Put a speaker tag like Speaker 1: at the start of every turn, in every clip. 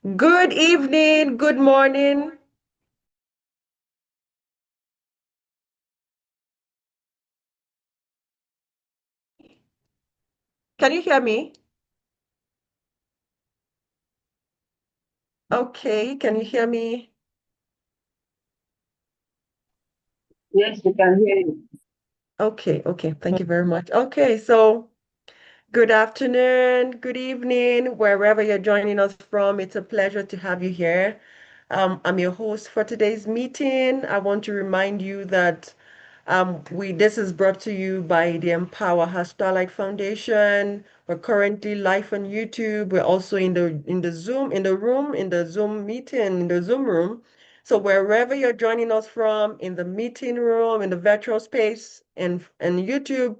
Speaker 1: Good evening, good morning. Can you hear me? Okay, can you hear me?
Speaker 2: Yes, we can hear you.
Speaker 1: Okay, thank you very much. Okay, so good afternoon, good evening, wherever you're joining us from. It's a pleasure to have you here. I'm your host for today's meeting. I want to remind you that this is brought to you by the Empower Her Starlight Foundation. We're currently live on YouTube. We're also in the Zoom meeting, in the Zoom room. So wherever you're joining us from, in the meeting room, in the virtual space, and YouTube,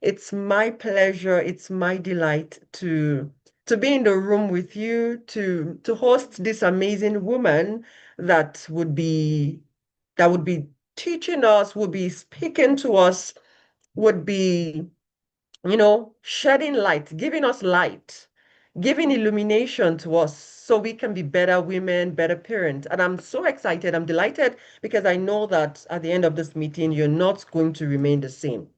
Speaker 1: it's my pleasure, it's my delight to be in the room with you to host this amazing woman that would be that would be teaching us, would be speaking to us, would be, shedding light, giving us light, giving illumination to us so we can be better women, better parents. And I'm so excited. I'm delighted because I know that at the end of this meeting, you're not going to remain the same.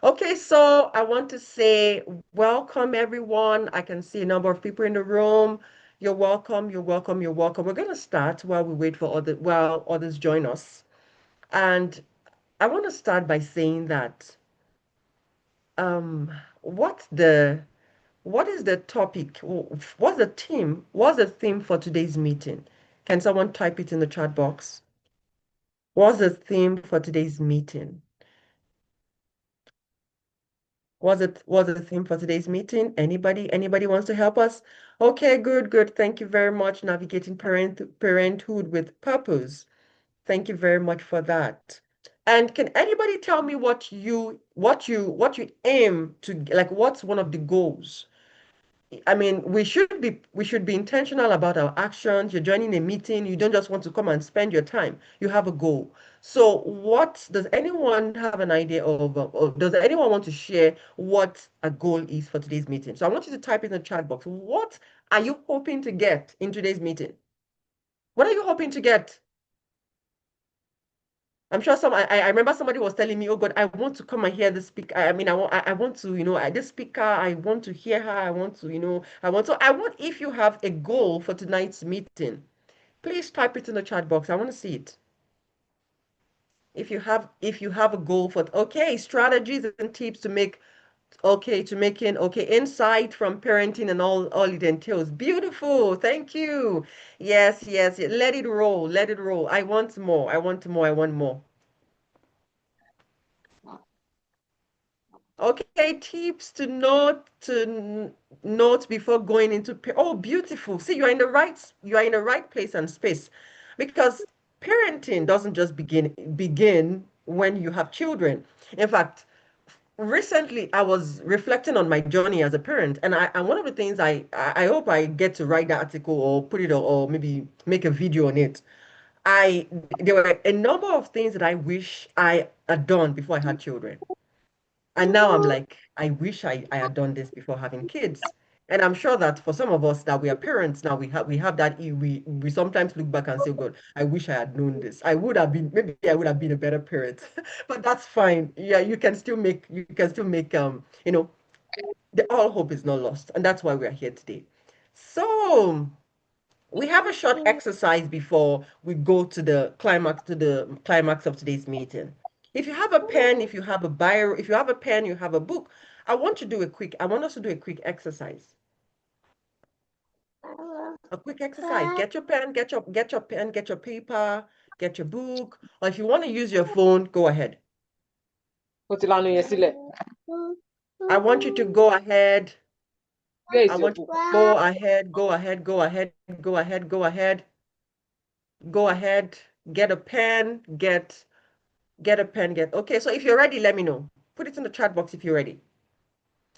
Speaker 1: Okay, so I want to say welcome, everyone. I can see a number of people in the room. You're welcome, you're welcome, you're welcome. We're going to start while we wait for while others join us. And I want to start by saying that um, what the what is the topic? What's the theme? What's the theme for today's meeting? Can someone type it in the chat box? What's the theme for today's meeting? What's the theme for today's meeting? Anybody wants to help us? Okay, good. Thank you very much. Navigating parenthood with purpose. Thank you very much for that. And can anybody tell me what you aim to, like, what's one of the goals? I mean, we should be intentional about our actions. You're joining a meeting, you don't just want to come and spend your time. You have a goal. So what does anyone have an idea of, or does anyone want to share what a goal is for today's meeting? So I want you to type in the chat box. What are you hoping to get in today's meeting? What are you hoping to get? I'm sure I remember somebody was telling me, oh God, I want to come and hear the speaker. I mean, I want to, this speaker, I want to hear her. I want to, if you have a goal for tonight's meeting, please type it in the chat box. I want to see it. If you have a goal for, okay, strategies and tips to make, okay, to making, okay, insight from parenting and all it entails. Beautiful. Thank you. Yes. Let it roll. Let it roll. I want more. I want more. I want more. Okay, tips to note before going into oh, beautiful. See, you are in the right place and space because parenting doesn't just begin when you have children. In fact, recently I was reflecting on my journey as a parent, and one of the things I hope I get to write the article or put it or maybe make a video on it. I There were a number of things that I wish I had done before I had children. And now I'm like, I wish I had done this before having kids. And I'm sure that for some of us that we are parents now, we have that we sometimes look back and say, "Oh God, I wish I had known this. Maybe I would have been a better parent." But that's fine. Yeah, you can still make the all hope is not lost. And that's why we are here today. So we have a short exercise before we go to the climax of today's meeting. If you have a pen, if you have a bio, if you have a pen, you have a book, I want us to do a quick exercise. A quick exercise. Get your pen, get your paper, get your book, or if you want to use your phone, go ahead.
Speaker 2: Ó ti lanu yẹn sílẹ̀.
Speaker 1: I want you to go ahead.
Speaker 2: Where
Speaker 1: I
Speaker 2: is your
Speaker 1: want
Speaker 2: book?
Speaker 1: you to go ahead, go ahead, go ahead, go ahead, go ahead, go ahead. Get a pen, get a pen, okay. So if you're ready, let me know. Put it in the chat box if you're ready.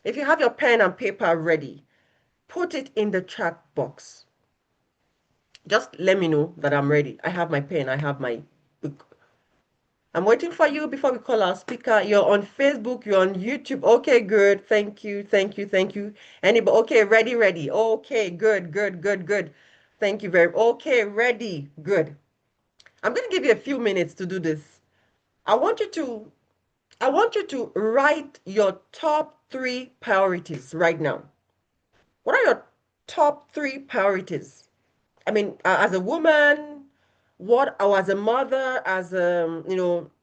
Speaker 1: If you have your pen and paper ready, put it in the chat box. Just let me know that I'm ready. I have my pen, I have my book. I'm waiting for you before we call our speaker. You're on Facebook, you're on YouTube. Okay, good. Thank you. Anybody? Okay, ready. Okay, good. Thank you very Okay, ready. Good. I'm going to give you a few minutes to do this. I want you to I want you to write your top three priorities right now. What are your top three priorities? I mean, as a woman, or as a mother, as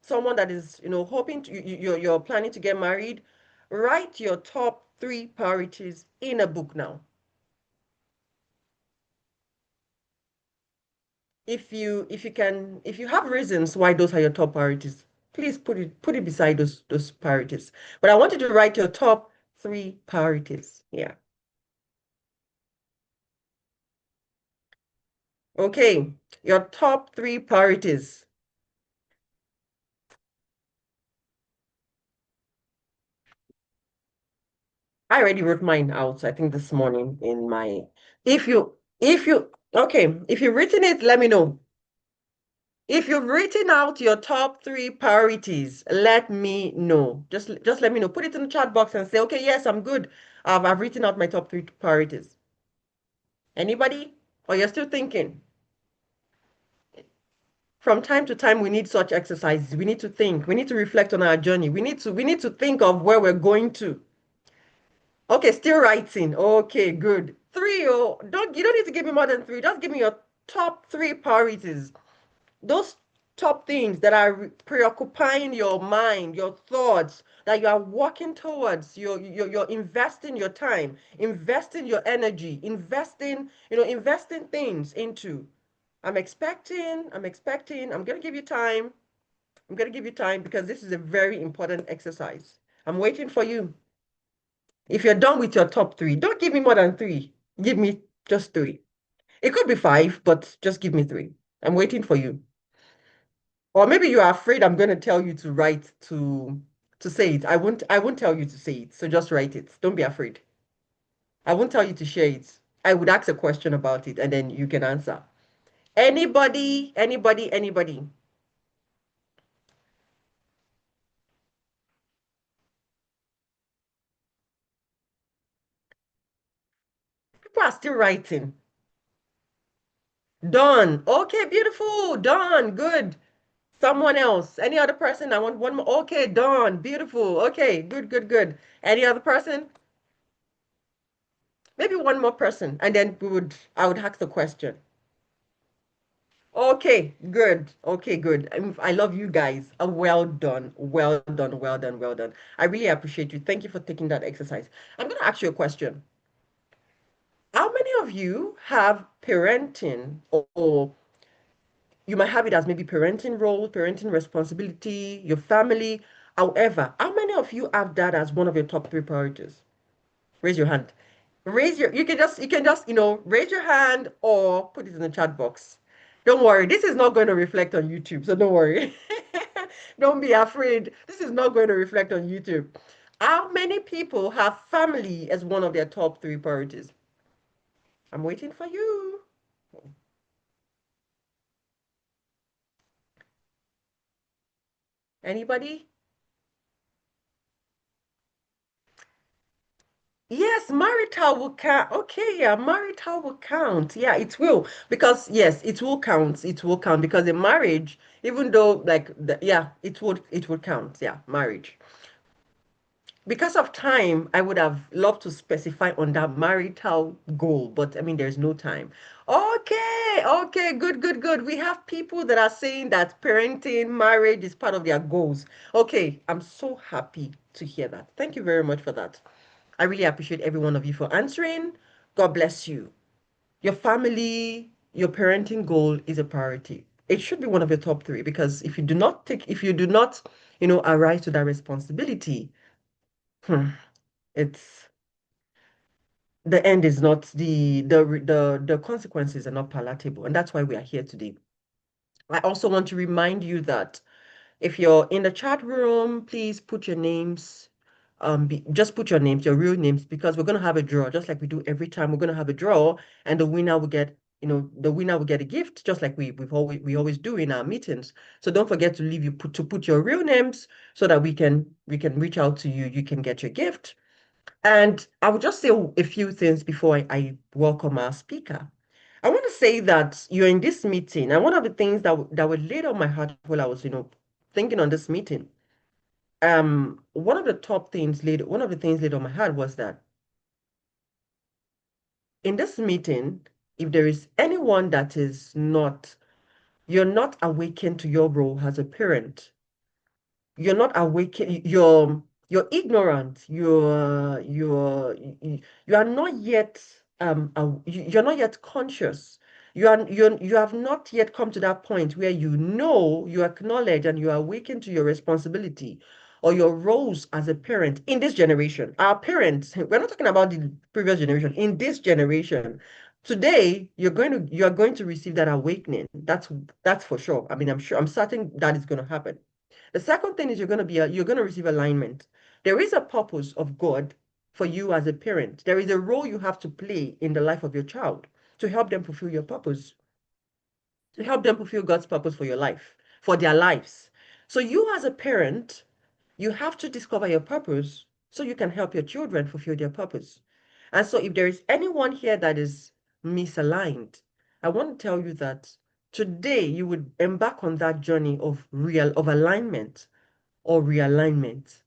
Speaker 1: someone that is, hoping to, you're planning to get married, write your top three priorities in a book now. If you have reasons why those are your top priorities, please put it beside those priorities. But I want you to write your top three priorities. Yeah. Okay. Your top three priorities. I already wrote mine out, I think this morning in my if you've written it, let me know. If you've written out your top three priorities, let me know. Just let me know. Put it in the chat box and say, okay, yes, I'm good. I've written out my top three priorities. Anybody? Or you're still thinking? From time to time, we need such exercises. We need to think. We need to reflect on our journey. We need to think of where we're going to. Okay, still writing. Okay, good. Three, oh, you don't need to give me more than three. Just give me your top three priorities. Those top things that are preoccupying your mind, your thoughts, that you are working towards. You're investing your time, investing your energy, investing things into. I'm gonna give you time. I'm gonna give you time because this is a very important exercise. I'm waiting for you. If you're done with your top three, don't give me more than three. Give me just three. It could be five, but just give me three. I'm waiting for you. Or maybe you are afraid I'm going to tell you to write to say it. I won't tell you to say it. So just write it. Don't be afraid. I won't tell you to share it. I would ask a question about it and then you can answer. Anybody, anybody, anybody. People are still writing. Done. Okay, beautiful. Done. Good. Someone else. Any other person? I want one more. Okay, done. Beautiful. Okay, good, good, good. Any other person? Maybe one more person, and then I would ask the question. Okay, good. Okay, good. I love you guys. Well done. Well done. Well done. Well done. I really appreciate you. Thank you for taking that exercise. I'm going to ask you a question. How many of you have parenting, or you might have it as maybe parenting role, parenting responsibility, your family? However, how many of you have that as one of your top three priorities? Raise your hand. You can just raise your hand or put it in the chat box. Don't worry, this is not going to reflect on YouTube, so don't worry. Don't be afraid. This is not going to reflect on YouTube. How many people have family as one of their top three priorities? I'm waiting for you. Anybody? Yes, marital will count. Okay, yeah, marital will count. Yeah, it will. Because yes, it will count. It will count because in marriage, even though yeah, it would count. Yeah, marriage. Because of time, I would have loved to specify on that marital goal, but I mean, there's no time. Okay, okay, good, good, good. We have people that are saying that parenting, marriage is part of their goals. Okay, I'm so happy to hear that. Thank you very much for that. I really appreciate every one of you for answering. God bless you. Your family, your parenting goal is a priority. It should be one of your top three because if you do not, arise to that responsibility, hmm, it's the end is not the consequences are not palatable, and that's why we are here today. I also want to remind you that if you're in the chat room, please put your names. Just put your names, your real names, because we're gonna have a draw, just like we do every time. We're gonna have a draw, and the winner will get a gift, just like we always do in our meetings. So don't forget to put your real names so that we can reach out to you. You can get your gift. And I will just say a few things before I welcome our speaker. I want to say that you're in this meeting, and one of the things that were laid on my heart while I was, thinking on this meeting, one of the things laid on my heart was that in this meeting, if there is anyone that is not, you're not awakened to your role as a parent, you're not awakened, you're ignorant, you are not yet you're not yet conscious. You have not yet come to that point where you acknowledge and you are awakened to your responsibility or your roles as a parent in this generation. Our parents, we're not talking about the previous generation, in this generation. Today, you are going to receive that awakening. That's for sure. I mean, I'm certain that is going to happen. The second thing is you're going to receive alignment. There is a purpose of God for you as a parent. There is a role you have to play in the life of your child to help them fulfill your purpose, to help them fulfill God's purpose for your life, for their lives. So you as a parent, you have to discover your purpose so you can help your children fulfill their purpose. And so if there is anyone here that is misaligned, I want to tell you that today you would embark on that journey of alignment or realignment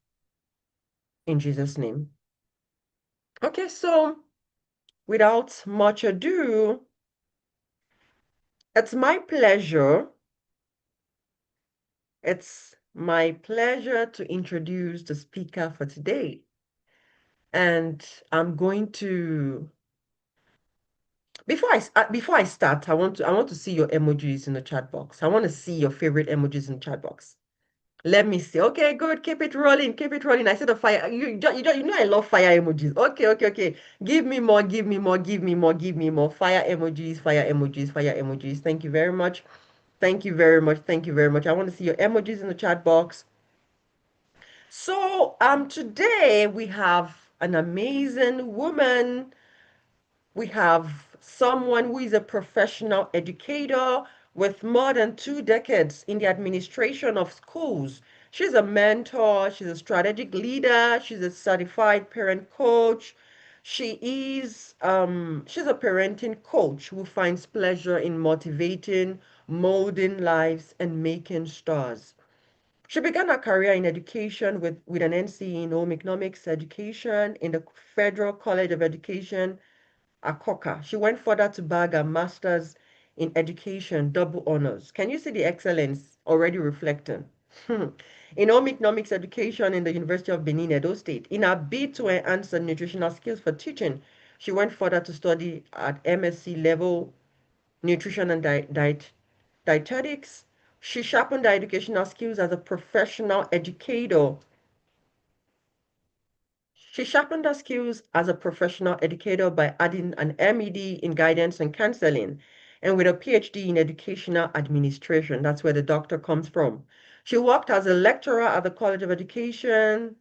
Speaker 1: in Jesus' name. Okay, so without much ado, it's my pleasure. It's my pleasure to introduce the speaker for today. And I'm going to before I start, I want to see your emojis in the chat box. I want to see your favorite emojis in the chat box. Let me see. Okay, good. Keep it rolling. Keep it rolling. I said the fire. You know I love fire emojis. Okay, okay, okay. Give me more. Give me more. Give me more. Give me more. Fire emojis. Fire emojis. Fire emojis. Thank you very much. Thank you very much. Thank you very much. I want to see your emojis in the chat box. So today we have an amazing woman. We have someone who is a professional educator with more than 2 decades in the administration of schools. She's a mentor, she's a strategic leader, she's a certified parent coach. She's a parenting coach who finds pleasure in motivating, molding lives, and making stars. She began her career in education with an NC in home economics education in the Federal College of Education Akoka. She went further to bag a master's in education, double honors. Can you see the excellence already reflecting? In home economics education in the University of Benin, Edo State, in her bid to enhance her nutritional skills for teaching, she went further to study at MSc level nutrition and dietetics. She sharpened her educational skills as a professional educator. She sharpened her skills as a professional educator by adding an MED in guidance and counseling, and with a PhD in educational administration. That's where the doctor comes from. She worked as a lecturer at the College of Education,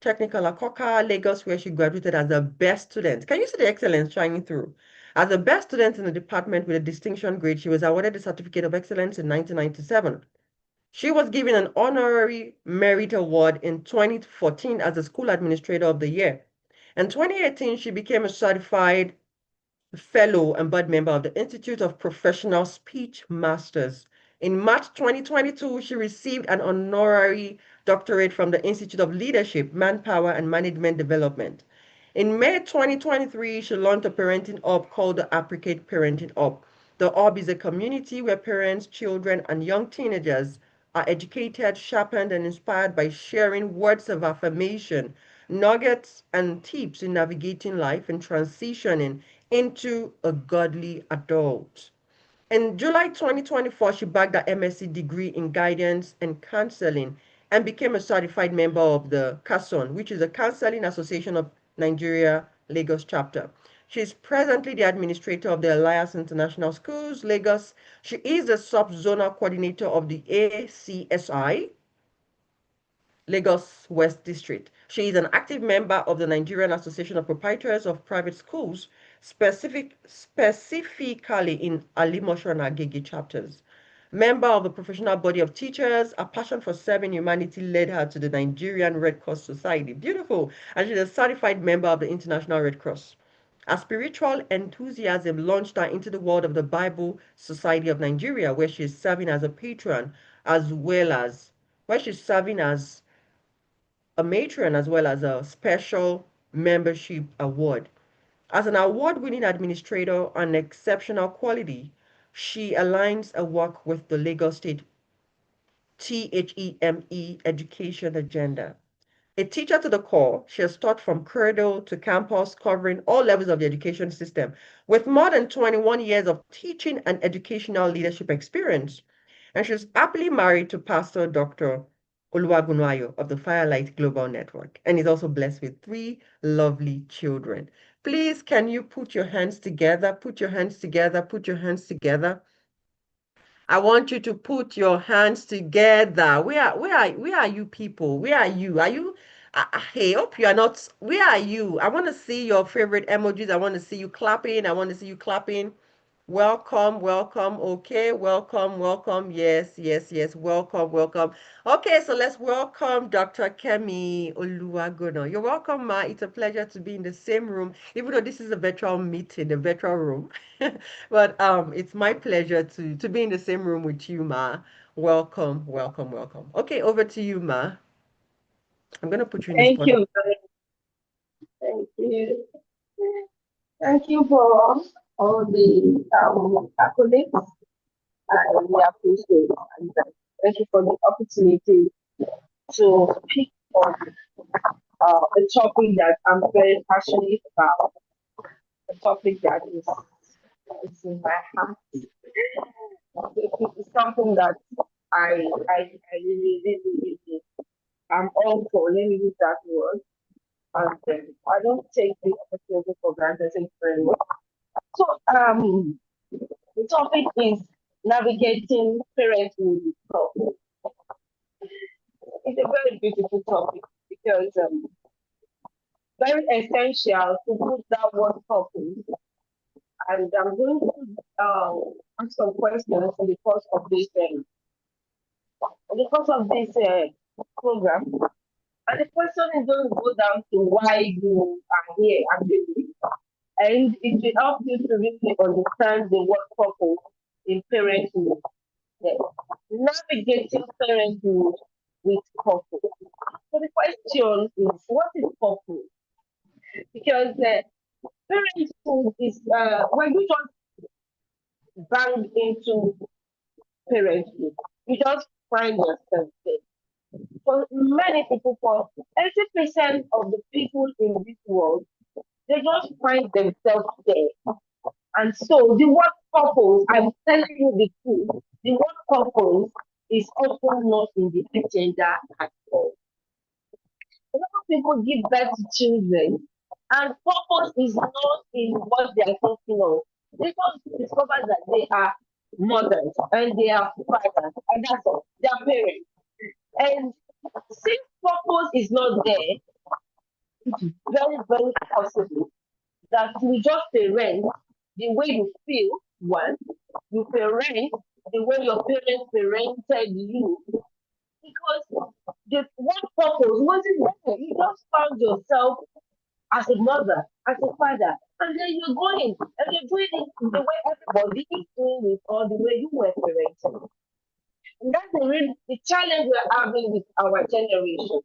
Speaker 1: Technical Akoka, Lagos, where she graduated as the best student. Can you see the excellence shining through? As the best student in the department with a distinction grade, she was awarded the Certificate of Excellence in 1997. She was given an honorary merit award in 2014 as the School Administrator of the Year. In 2018, she became a certified fellow and board member of the Institute of Professional Speech Masters. In March 2022, she received an honorary doctorate from the Institute of Leadership, Manpower, and Management Development. In May 2023, she launched a parenting hub called the Applicate Parenting Hub. The hub is a community where parents, children, and young teenagers are educated, sharpened, and inspired by sharing words of affirmation, nuggets, and tips in navigating life and transitioning into a godly adult. In July 2024, she bagged her MSc degree in guidance and counseling and became a certified member of the CASON, which is the Counseling Association of Nigeria Lagos chapter. She is presently the administrator of the Alliance International Schools, Lagos. She is the sub-zonal coordinator of the ACSI, Lagos West District. She is an active member of the Nigerian Association of Proprietors of Private Schools, specifically in Alimosho and Agege chapters. Member of the Professional Body of Teachers, a passion for serving humanity led her to the Nigerian Red Cross Society. Beautiful. And she's a certified member of the International Red Cross. Her spiritual enthusiasm launched her into the world of the Bible Society of Nigeria, where she's serving as a patron, as well as where she's serving as a matron, as well as a special membership award. As an award-winning administrator and exceptional quality, she aligns her work with the Lagos State THEME education agenda. A teacher to the core, she has taught from cradle to campus, covering all levels of the education system, with more than 21 years of teaching and educational leadership experience. And she's happily married to Pastor Dr. Oluwagunwayo of the Firelight Global Network, and is also blessed with three lovely children. Please, can you put your hands together? Put your hands together. Put your hands together. I want you to put your hands together. Where are you people? Where are you? Are you? Hey, hope you are not. Where are you? I want to see your favorite emojis. I want to see you clapping. I want to see you clapping. Welcome, welcome. Okay, welcome, welcome. Yes, yes, yes. Welcome, welcome. Okay, so let's welcome Dr. Kemi Oluwagono. You're welcome, Ma. It's a pleasure to be in the same room, even though this is a virtual meeting, a virtual room. But it's my pleasure to be in the same room with you, Ma. Welcome, welcome, welcome. Okay, over to you, Ma. I'm gonna put you in the
Speaker 3: Thank
Speaker 1: spot.
Speaker 3: you. Thank you. Thank you for all the accolades. I really appreciate it. And thank you for the opportunity to speak on a topic that I'm very passionate about, a topic that is in my heart. It's something that I really, I'm all for. Let me use that word. And I don't take the opportunity for granted. Thank you very much. So, the topic is navigating parenthood with purpose. It's a very beautiful topic because very essential to put that word purpose. And I'm going to ask some questions in the course of this program. And the question is going to go down to why you are here actually. And it will help you to really understand the word purpose in parenthood. Yes. Navigating parenthood with purpose. So the question is, what is purpose? Because parenthood is when you just bang into parenthood, you just find yourself there. For many people, for 80% of the people in this world, they just find themselves there. And so the word purpose, I'm telling you the truth, the word purpose is often not in the agenda at all. A lot of people give birth to children, and purpose is not in what they are thinking of. They just discover that they are mothers and they are fathers, and that's all. They are parents. And since purpose is not there, it's very, very possible that you just parent the way you feel, one, you parent the way your parents parented you, because the what purpose wasn't there. You just found yourself as a mother, as a father, and then you're going and you're doing it the way everybody is doing it or the way you were parented. And that's the challenge we're having with our generation.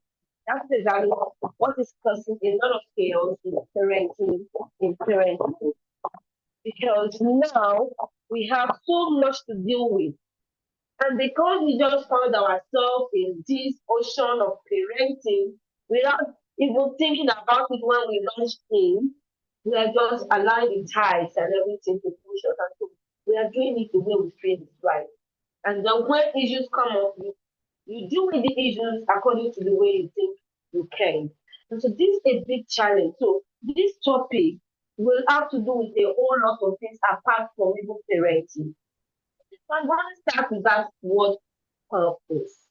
Speaker 3: That's exactly what is causing a lot of chaos in parenting, because now we have so much to deal with. And because we just found ourselves in this ocean of parenting without even thinking about it when we launched in, we are just allowing the tides and everything to push us. And so we are doing it the way we feel is right. And then when issues come up, you deal with the issues according to the way you think you can. And so this is a big challenge. So this topic will have to do with a whole lot of things apart from even parenting. So I'm going to start with that word purpose.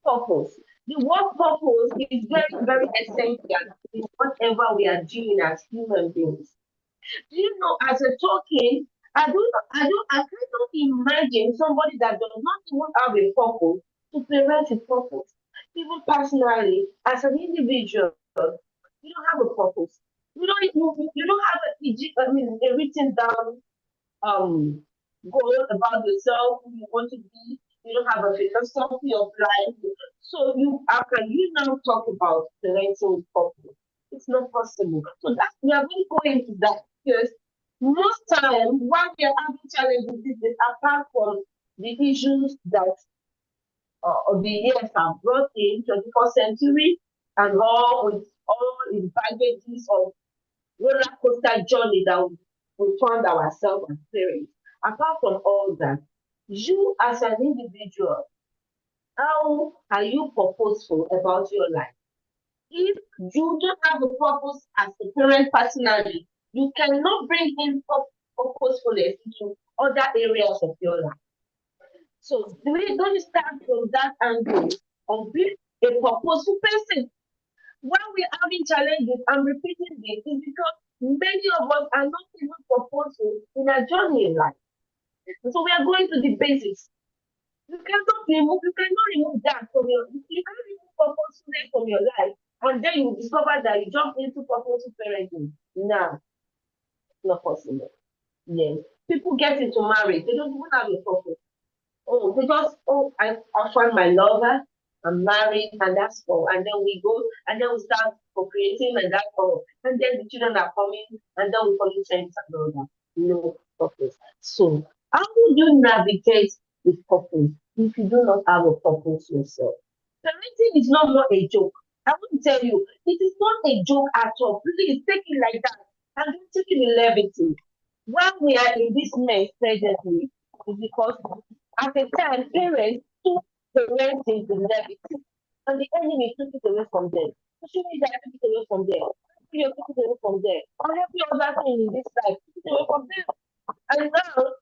Speaker 3: Purpose. The word purpose is very, very essential in whatever we are doing as human beings. Do you know, as a talking, I cannot imagine somebody that does not even have a purpose to parent a purpose. Even personally, as an individual, you don't have a purpose. You don't have a written down goal about yourself, who you want to be. You don't have a philosophy of life. So how can you now talk about parenting with purpose? It's not possible. So that we are going to go into that because most times when we are having challenges, this is apart from the issues that of the years have brought in 21st century and all with all its baggages of roller coaster journey that we found ourselves as parents. Apart from all that, you as an individual, how are you purposeful about your life? If you don't have a purpose as a parent personally, you cannot bring in purposefulness into other areas of your life. So the way don't start from that angle of being a purposeful person. When we're having challenges, I'm repeating this, is because many of us are not even purposeful in our journey in life. So we are going to the basics. You cannot remove that from you can't remove purposefulness from your life, and then you discover that you jump into purposeful parenting. Nah, it's not possible. Yes. People get into marriage, they don't even have a purpose. Oh, they just, I found my lover, I'm married, and that's all. And then we go, and then we start procreating, and that's all. And then the children are coming, and then we call it friends and all that. No purpose. So, how would you navigate with purpose if you do not have a purpose yourself? Parenting is not more a joke. I want to tell you, it is not a joke at all. Please take it like that. And don't take it in levity. When we are in this mess presently, is because at the time, parents took parenting to levity, and the enemy took it away from them. Social media took it away from them. Video took it away from them. And every other thing in this life took it away from them. And now,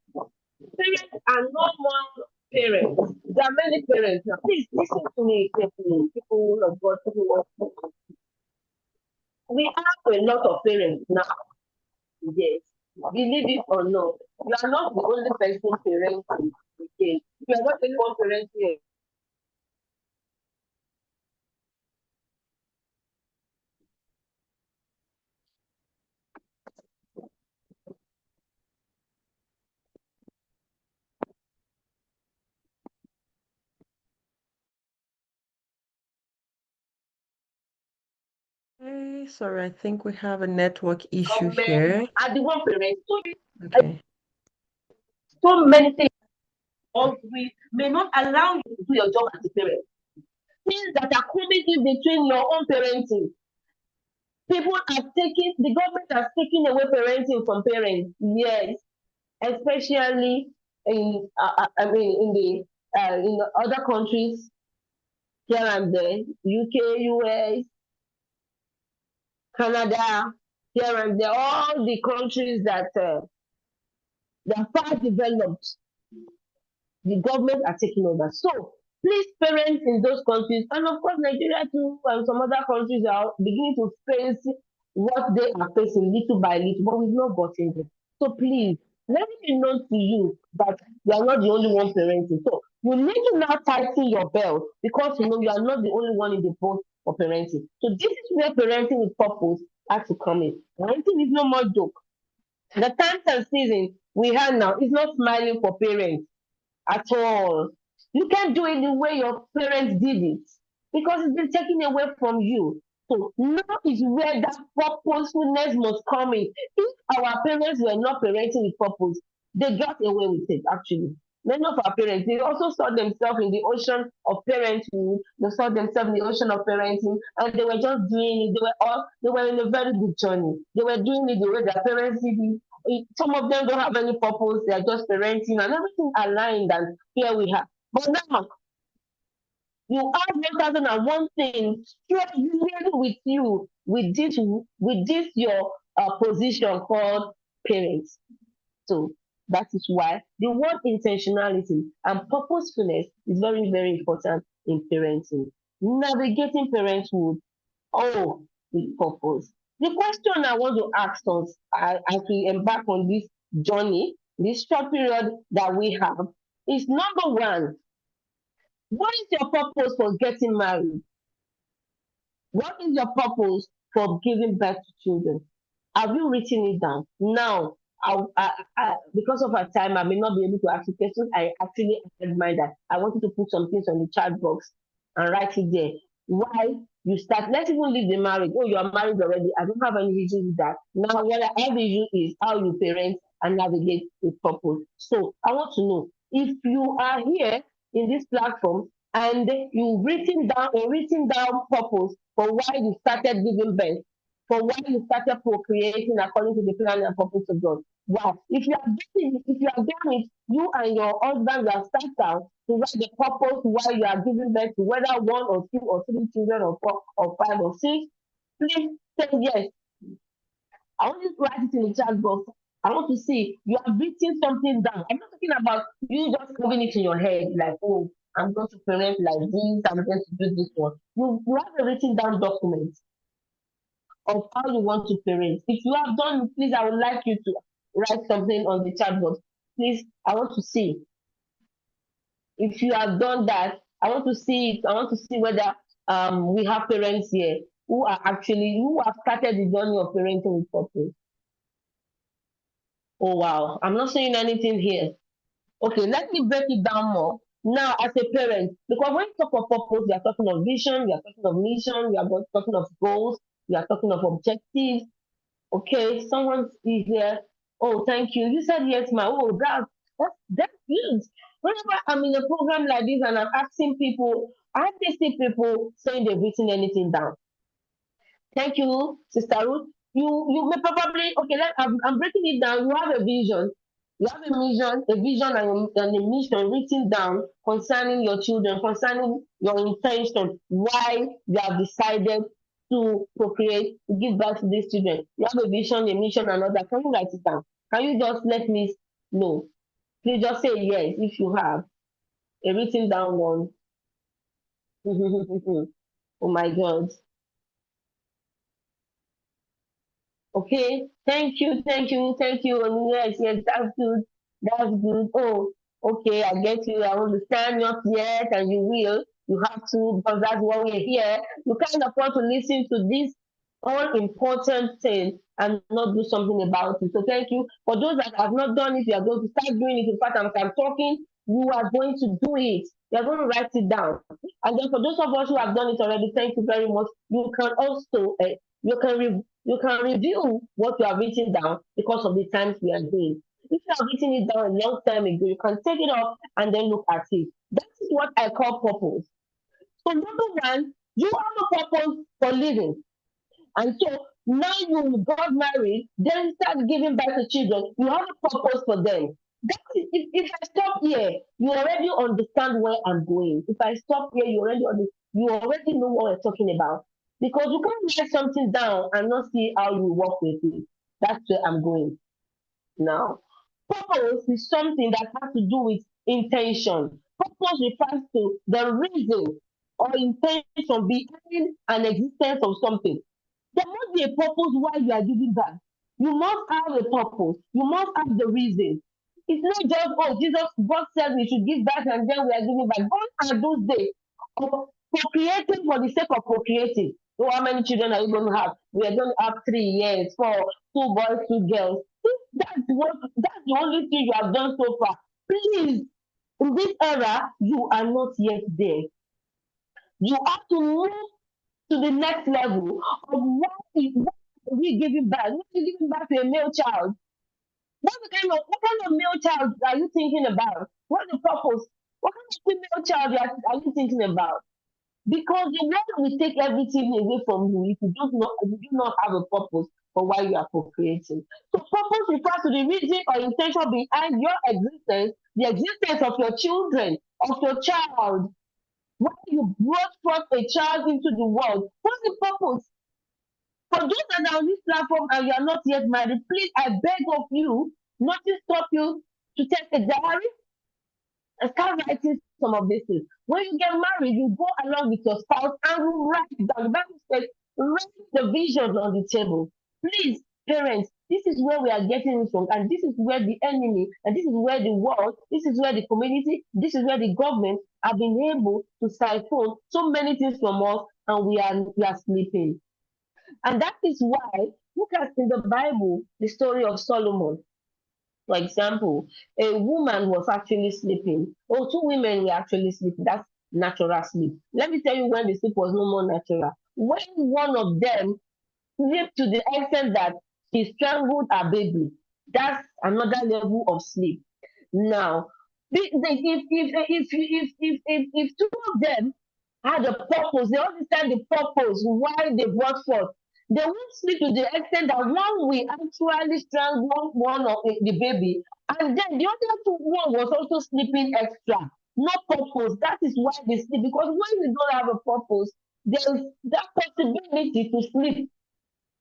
Speaker 3: parents are no more parents. There are many parents now. Please listen to me carefully, people of God, people of God. We have a lot of parents now. Yes. Believe it or not, you are not the only person parenting again. You are not the one parenting.
Speaker 1: Okay, sorry, I think we have a network issue
Speaker 3: Government
Speaker 1: here.
Speaker 3: are the one parents.
Speaker 1: Okay.
Speaker 3: So many things we may not allow you to do your job as a parent. Things that are coming in between your own parenting. People are taking the government has taken away parenting from parents. Yes, especially in the other countries here and there, UK, US, Canada, here and there, all the countries that are far developed, the government are taking over. So please, parents in those countries, and of course Nigeria too, and some other countries are beginning to face what they are facing little by little, but we've not gotten there. So please, let it be known to you that you are not the only one parenting. So you need to now tighten your belt because you know you are not the only one in the boat for parenting. So this is where parenting with purpose has to come in. Parenting is no more joke. The times and season we have now is not smiling for parents at all. You can't do it the way your parents did it because it's been taken away from you. So now is where that purposefulness must come in. If our parents were not parenting with purpose, they got away with it actually. Many of our parents, they also saw themselves in the ocean of parenthood. They saw themselves in the ocean of parenting, and they were just doing it. They were in a very good journey. They were doing it the way their parents did it. Some of them don't have any purpose, they are just parenting and everything aligned, and here we have. But now you have 1001 things struggling with you with this your position called parents. So that is why the word intentionality and purposefulness is very, very important in parenting. Navigating parenthood, oh, with purpose. The question I want to ask us as we embark on this journey, this short period that we have, is number one, what is your purpose for getting married? What is your purpose for giving birth to children? Have you written it down? Now, because of our time, I may not be able to ask you questions. I actually had mine that I wanted to put some things on the chat box and write it there. Why you start? Let's even leave the marriage. Oh, you are married already. I don't have any issues with that. Now, what I have issue is how you parent and navigate with purpose. So I want to know if you are here in this platform and you've written down purpose for why you started giving birth, for why you started procreating according to the plan and purpose of God. Wow. If you have done it, you and your husband, you have sat down to write the purpose why you are giving birth to whether one or two or three children or four or five or six. Please say yes. I want you to write it in the chat box. I want to see you have written something down. I'm not talking about you just having it in your head, like, oh, I'm going to parent like this, I'm going to do this one. You have a written down document of how you want to parent. If you have done it, please, I would like you to write something on the chat box. Please, I want to see. If you have done that, I want to see it. I want to see whether we have parents here who have started the journey of parenting with purpose. Oh wow, I'm not saying anything here. Okay, let me break it down more. Now, as a parent, because when you talk of purpose, we are talking of vision, we are talking of mission, we are talking of goals, we are talking of objectives. Okay, someone is here. Oh, thank you. You said yes, ma. Oh, that's good. Whenever I'm in a program like this and I'm asking people, I hardly see people saying they've written anything down. Thank you, Sister Ruth. You may probably okay. I'm breaking it down. You have a vision. You have a vision and a mission written down concerning your children, concerning your intention, why you have decided to procreate, to give birth to these children. You have a vision, a mission, and all that. Can you write it down? Can you just let me know? Please just say yes if you have a written down one. Oh my God. Okay, thank you. Yes, that's good. That's good. Oh, okay, I get you. I understand. Not yet, and you will. You have to because that's why we're here. You can't afford to listen to this all important thing and not do something about it. So thank you. For those that have not done it, you are going to start doing it. In fact, I'm talking, you are going to do it. You are going to write it down. And then for those of us who have done it already, thank you very much. You can also you can review what you have written down because of the times we are doing. If you have written it down a long time ago, you can take it up and then look at it. That is what I call purpose. So number one, you have a purpose for living. And so now you got married, then start giving back to children. You have a purpose for them. If I stop here, you already understand where I'm going. If I stop here, you already know what we're talking about. Because you can't write something down and not see how you work with it. That's where I'm going now. Purpose is something that has to do with intention. Purpose refers to the reason or intention behind an existence of something. There must be a purpose why you are giving back. You must have a purpose. You must have the reason. It's not just, oh, God said we should give back and then we are giving back. Gone are those days of procreating for the sake of procreating. So how many children are you going to have? We are going to have 3 years, 4, 2 boys, 2 girls. That's the only thing you have done so far. Please, in this era, you are not yet there. You have to move to the next level of what are we giving back? What are you giving back to a male child? What kind of male child are you thinking about? What's the purpose? What kind of female child are you thinking about? Because the world will take everything away from you if you do not have a purpose for why you are procreating. So purpose refers to the reason or intention behind your existence, the existence of your children, of your child. Why you brought forth a child into the world? What's the purpose? For those that are on this platform and you are not yet married, please, I beg of you, nothing stop you to take a diary and start writing some of these things. When you get married, you go along with your spouse and you write it down. The Bible says, write the vision on the table. Please, parents, this is where we are getting it from, and this is where the enemy, and this is where the world, this is where the community, this is where the government have been able to siphon so many things from us, and we are sleeping. And that is why, look at in the Bible, the story of Solomon. For example, a woman was actually sleeping, or two women were actually sleeping. That's natural sleep. Let me tell you when the sleep was no more natural. When one of them slept to the extent that she strangled her baby, that's another level of sleep. Now, if two of them had a purpose, they understand the purpose why they brought forth. They won't sleep to the extent that one will actually strangle one of the baby, and then the other two one was also sleeping extra. No purpose. That is why they sleep. Because when you don't have a purpose, there is that possibility to sleep.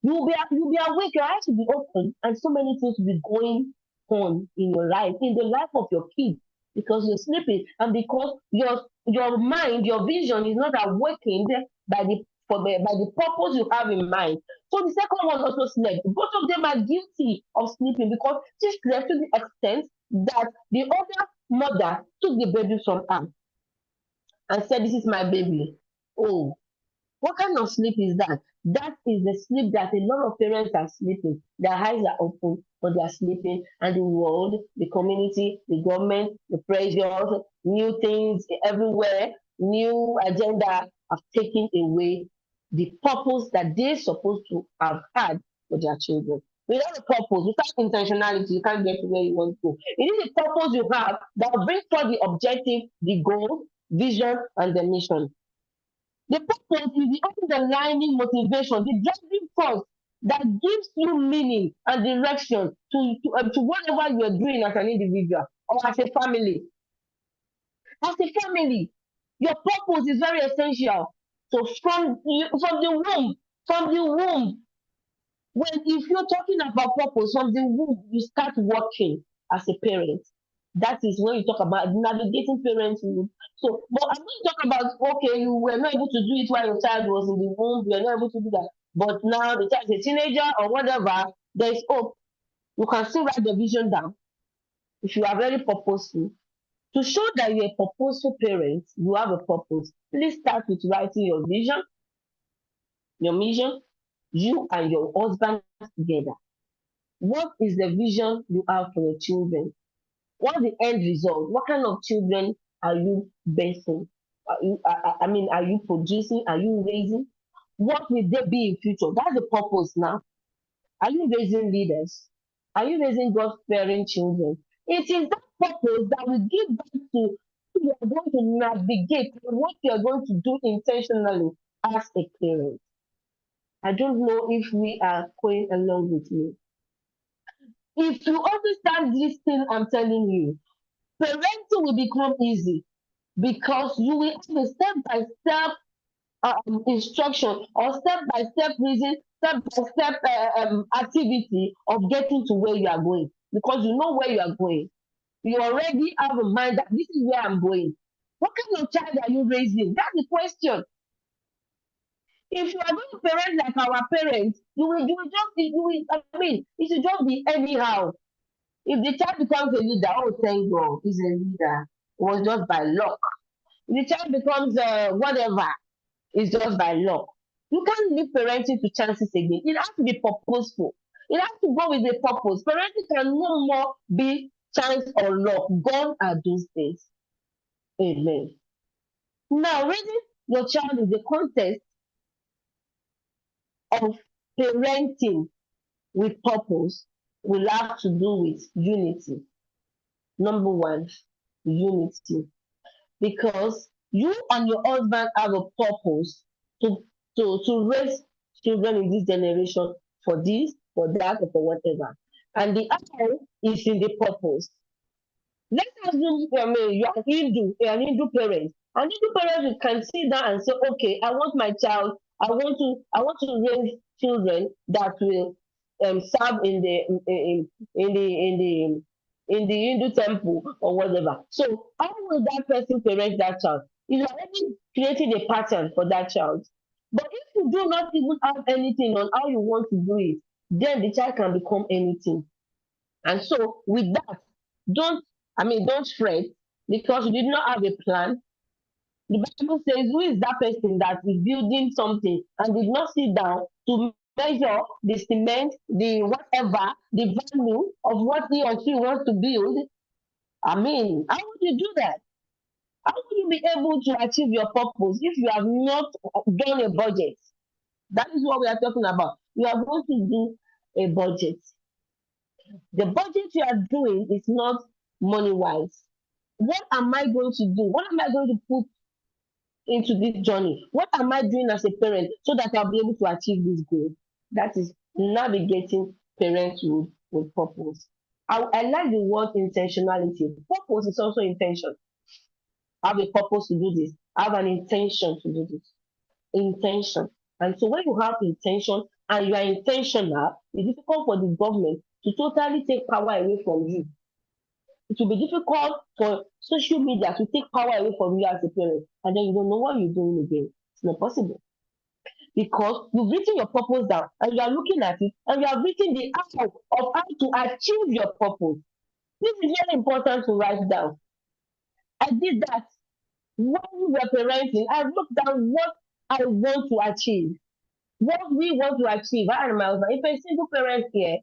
Speaker 3: You'll be awake, your eyes will be open, and so many things will be going on in your life, in the life of your kids, because you're sleeping, and because your mind, your vision is not awakened by the purpose you have in mind. So the second one also slept. Both of them are guilty of sleeping because she slept to the extent that the other mother took the baby from her and said, "This is my baby." Oh, what kind of sleep is that? That is the sleep that a lot of parents are sleeping. Their eyes are open, but they are sleeping, and the world, the community, the government, the pressures, new things everywhere, new agenda have taken away the purpose that they're supposed to have had for their children. Without a purpose, without intentionality, you can't get to where you want to go. It is a purpose you have that will bring forth the objective, the goal, vision, and the mission. The purpose is the underlying motivation, the driving force that gives you meaning and direction to whatever you're doing as an individual or as a family. As a family, your purpose is very essential. So from the womb, when if you're talking about purpose from the womb, you start working as a parent. That is when you talk about navigating parenthood. So, but I'm going to talk about okay, you were not able to do it while your child was in the womb, you were not able to do that. But now the child is a teenager or whatever, there is hope. You can still write the vision down if you are very purposeful. To show that you're a purposeful parent, you have a purpose. Please start with writing your vision, your mission, you and your husband together. What is the vision you have for your children? What's the end result? What kind of children are you basing? Are you producing? Are you raising? What will they be in future? That's the purpose now. Are you raising leaders? Are you raising God-fearing children? It is that purpose that will give back to who you are going to navigate and what you are going to do intentionally as a parent. I don't know if we are going along with me. If you understand this thing I'm telling you, parenting will become easy because you will have a step-by-step instruction or step-by-step reason, step-by-step activity of getting to where you are going because you know where you are going. You already have a mind that this is where I'm going. What kind of child are you raising? That's the question. If you are going to parent like our parents, it should just be anyhow. If the child becomes a leader, oh, thank God, he's a leader. It was just by luck. If the child becomes whatever, it's just by luck. You can't leave parenting to chances again. It has to be purposeful. It has to go with a purpose. Parenting can no more be chance or luck. Gone are those days. Amen. Now, raising your child is a contest of parenting with purpose will have to do with unity. Number one, unity. Because you and your husband have a purpose to to raise children in this generation for this, for that, or for whatever. And the eye is in the purpose. Let's assume you are an Hindu parent. An Hindu parent can sit down and say, okay, I want to raise children that will serve in the Hindu temple or whatever. So how will that person parent that child? He's already creating a pattern for that child. But if you do not even have anything on how you want to do it, then the child can become anything. And so with that, don't don't fret because you did not have a plan. The Bible says, who is that person that is building something and did not sit down to measure the cement, the whatever, the value of what he or she wants to build. I mean, how would you do that? How will you be able to achieve your purpose if you have not done a budget? That is what we are talking about. You are going to do a budget. The budget you are doing is not money wise. What am I going to do? What am I going to put into this journey? What am I doing as a parent so that I'll be able to achieve this goal? That is navigating parenthood with purpose. I like the word intentionality. Purpose is also intention. I have a purpose to do this. I have an intention to do this. Intention. And so when you have intention and you are intentional, it's difficult for the government to totally take power away from you. It will be difficult for social media to take power away from you as a parent, and then you don't know what you're doing again. It's not possible because you've written your purpose down and you are looking at it and you have written the how of how to achieve your purpose. This is very important to write down. I did that when we were parenting. I wrote down what I want to achieve, what we want to achieve. I and my husband. If a single parent here,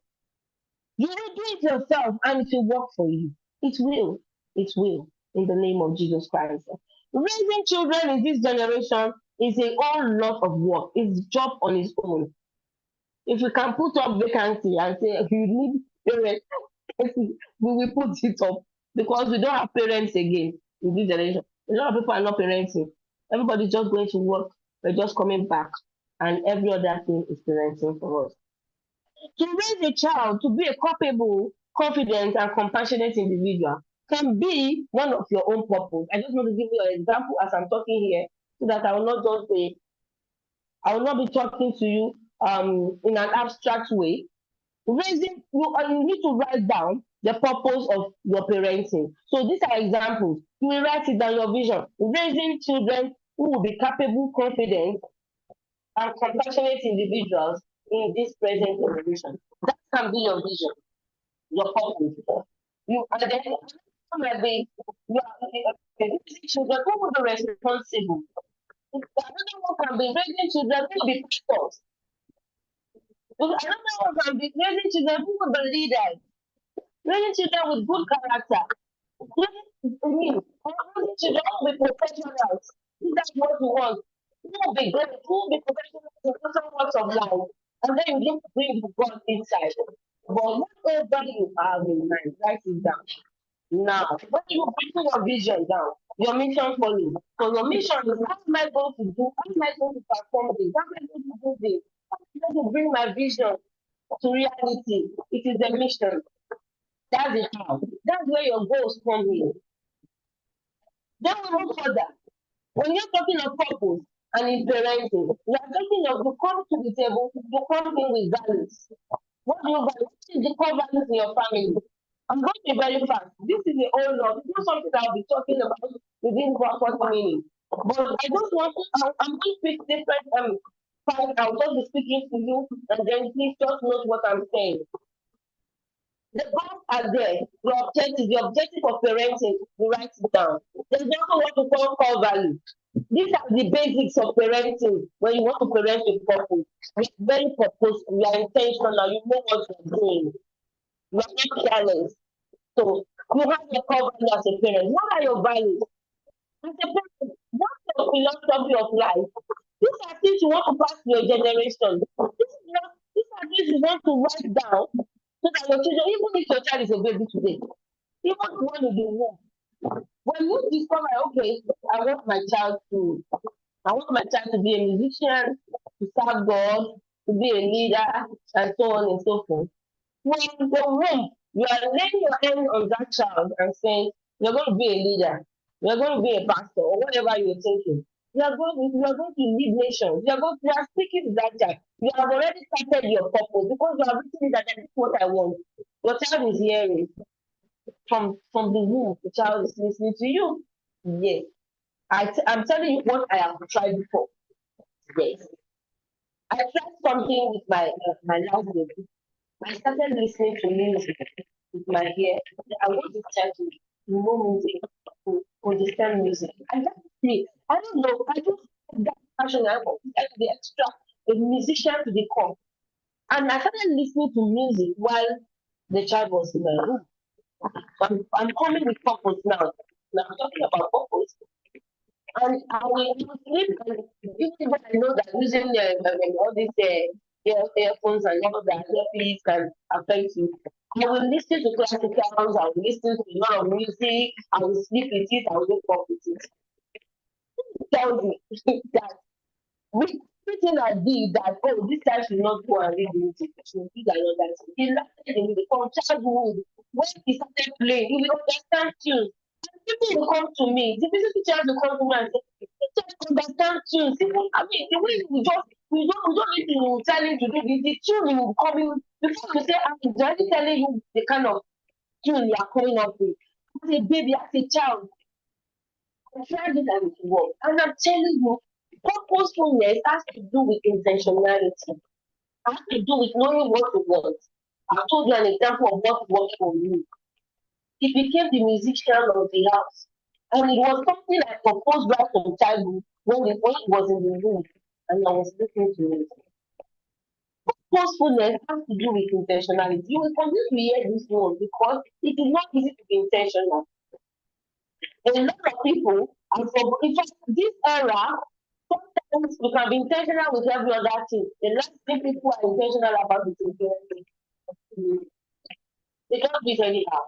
Speaker 3: you will do it yourself and it will work for you. It will. It will. In the name of Jesus Christ. Raising children in this generation is a whole lot of work. It's job on its own. If we can put up vacancy and say you need parents, we will put it up because we don't have parents again in this generation. A lot of people are not parenting. Everybody's just going to work. We're just coming back, and every other thing is parenting for us. To raise a child to be a capable, confident, and compassionate individual can be one of your own purpose. I just want to give you an example as I'm talking here, so that I will not just say, I will not be talking to you in an abstract way. Raising you need to write down the purpose of your parenting. So these are examples. You will write it down, your vision. Raising children who will be capable, confident, and compassionate individuals in this present generation. That can be your vision, your purpose. You and then might be you are raising children who will be responsible. Another one can be raising children who will be pastors. Another one can be raising children who will be leaders. Raising children with good character. Raising children who will be professionals. If that's what you want. Who will be great, who will be professionals in different parts of life. And then you just bring God inside. But whatever you have in mind, write it down. Now, when you put your vision down, your mission follows. So your mission is how am I going to do? How am I going to perform this? How am I going to do this? How am I going to bring my vision to reality? It is a mission. That's the how. That's where your goals come in. Then we move further. When you're talking of purpose and in parenting, you are talking of you come to the table, you come in with values. What do you value? What is the core values in your family? I'm going to be very fast. This is a whole lot. It's not something I'll be talking about within 40 minutes. But I just want to, I'm going to speak different parts. I'll just be speaking to you and then please just note what I'm saying. The goals are there. The objective of parenting, you write it down. There's also what we call core value. These are the basics of parenting when you want to parent with purpose. It's very purposeful, you are intentional, you know what you're doing. You are not careless. So you have your core value as a parent. What are your values? As a parent, what's your philosophy of life? These are things you want to pass to your generation. These are things you want to write down so that your children, even if your child is a baby today, even the one in the womb, when you discover, okay, I want my child to be a musician, to serve God, to be a leader, and so on and so forth. When the womb, you are laying your hand on that child and saying, you're going to be a leader, you're going to be a pastor, or whatever you're thinking. You are going to lead nations. You are speaking to that child. You have already started your purpose because you have written it that this is what I want. Your child is hearing from the womb. The child is listening to you. Yes. I'm telling you what I have tried before. Yes. I tried something with my last baby. I started listening to music with my ear. I want to start to know music, to understand music. I just see. I don't know. I just had that passion. I want to be extra a musician to the core. And I started listening to music while the child was in my room. I'm coming with purpose now. Now I'm talking about purpose. And I will sleep, and even when I know that using all these earphones and all that earpiece can affect you, I will listen to classical songs, I will listen to a lot of music, I will sleep with it, I will wake up with it. Tells me that with everything I did, that oh, this child should not go and read music, should read another thing. He lasted in me from childhood. When he started playing, he will understand tunes. People will come to me, the music teachers will come to me and say, teachers understand tunes. Even, I mean, the way we don't need to tell him to do this, the tune will come in before you say, I'm already telling you the kind of tune you are coming up with. As a baby, as a child, I tried it and it worked. And I'm telling you, purposefulness has to do with intentionality. It has to do with knowing what you want. I told you an example of what worked for me. He became the musician of the house. And it was something I proposed right from childhood when it was in the room and I was listening to it. Purposefulness has to do with intentionality. You will continue to hear this word because it is not easy to be intentional. A lot of people, and for in fact, this era, sometimes you can be intentional with every other thing. The last thing people are intentional about is parenting. They don't do it anyhow.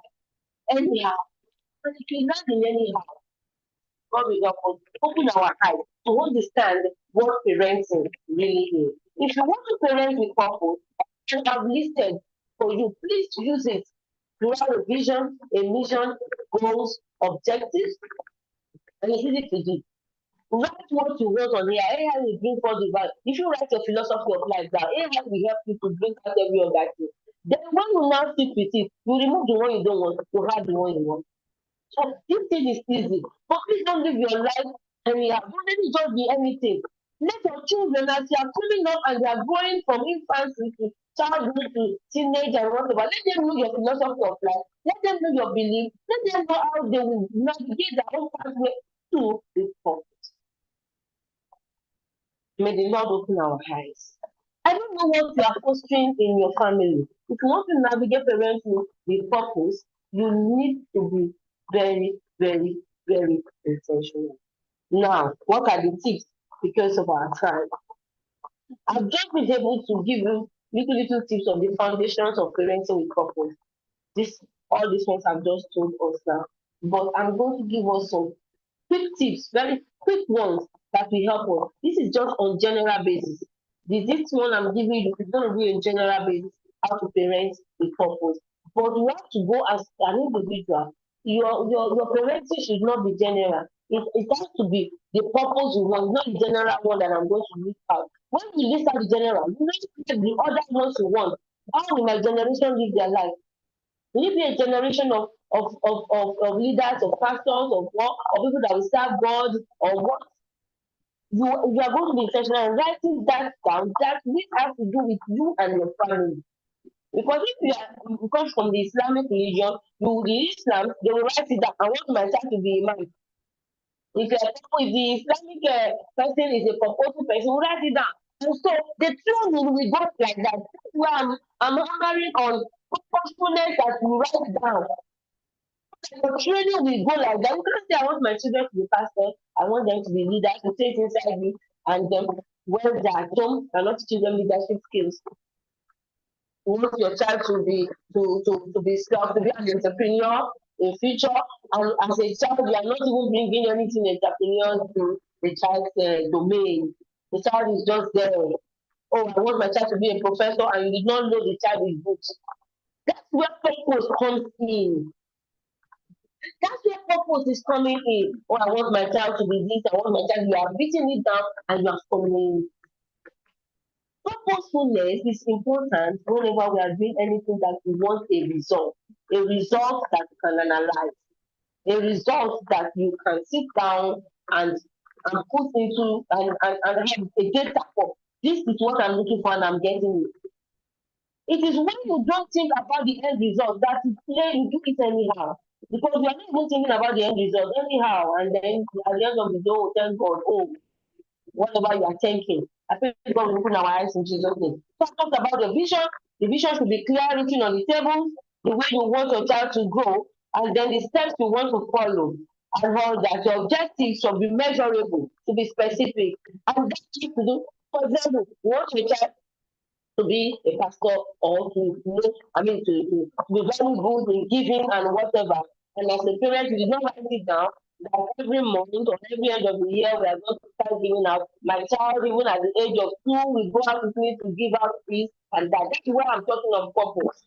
Speaker 3: Anyhow. And if you not in anyhow, God will help us open our eyes to understand what parenting really is. If you want to parent with purpose, I have listed for you, please use it. You have a vision, a mission, goals, objectives, and it's easy to do. Write what you want on here. AI will bring forth the value. If you write your philosophy of life down, AI will help you to bring out every other thing. Then when you now stick with it, you remove the one you don't want, you have the one you want. So this thing is easy. But please don't live your life anyhow. Don't let it just be anything. Let your children, as they are coming up and they are growing from infancy to childhood to teenage and whatever, let them know your philosophy of life. Let them know your belief. Let them know how they will navigate their own pathway to this purpose. May the Lord open our eyes. I don't know what you are fostering in your family. If you want to navigate parenting with purpose, you need to be very, very, very intentional. Now, what are the tips because of our time? I've just been able to give you little tips of the foundations of parenting with purpose. All these ones I've just told us now. But I'm going to give us some quick tips, very quick ones that will help us. This is just on general basis. This one I'm giving you is going to be on general basis how to parent with purpose. But you have to go as an individual. Your parenting should not be general. It has to be the purpose you want, not the general one that I'm going to list out. When you list out the general, you need to the other ones you want. How will my generation live their life? Will it be a generation of leaders, of pastors, of what, of people that will serve God, or what? You are going to be intentional and writing that down. That this has to do with you and your family. Because if you come from the Islamic religion, the Islam, they will write it down. I want my child to be imam. If the Islamic person is a proposal person, we'll write it down. And so the training will go like that. That's why I'm hammering on purposefulness that we write down. The training will go like that. You can't say I want my children to be pastors, I want them to be leaders, to take inside me, and then when they're at home, I'm not teaching them leadership skills. You want your child to be to be an entrepreneur in future, and as a child, you are not even bringing anything entrepreneur to the child's domain. The child is just there. Oh, I want my child to be a professor, and you did not know the child is good. That's where purpose comes in. That's where purpose is coming in. Oh, I want my child to be this, I want my child. You are beating it down and you are following. Purposefulness is important whenever we are doing anything that we want a result that you can analyze, a result that you can sit down and put into and have a data for. This is what I'm looking for and I'm getting it. It is when you don't think about the end result that you do it anyhow. Because you are not even thinking about the end result anyhow, and then at the end of the day, thank God, oh, whatever you are thinking. I pray God will open our eyes in Jesus' name. So I talked about the vision. The vision should be clear, written on the tables, the way you want your child to grow, and then the steps you want to follow. And all that your objectives should be measurable, to be specific. And that's what to do. For example, you want your child to be a pastor or to know, to be very good in giving and whatever. And as a parent, you did not write it down that every month or every end of the year we are going to start giving out. My child, even at the age of 2, we go out with me to give out fees and that. That's why I'm talking of purpose.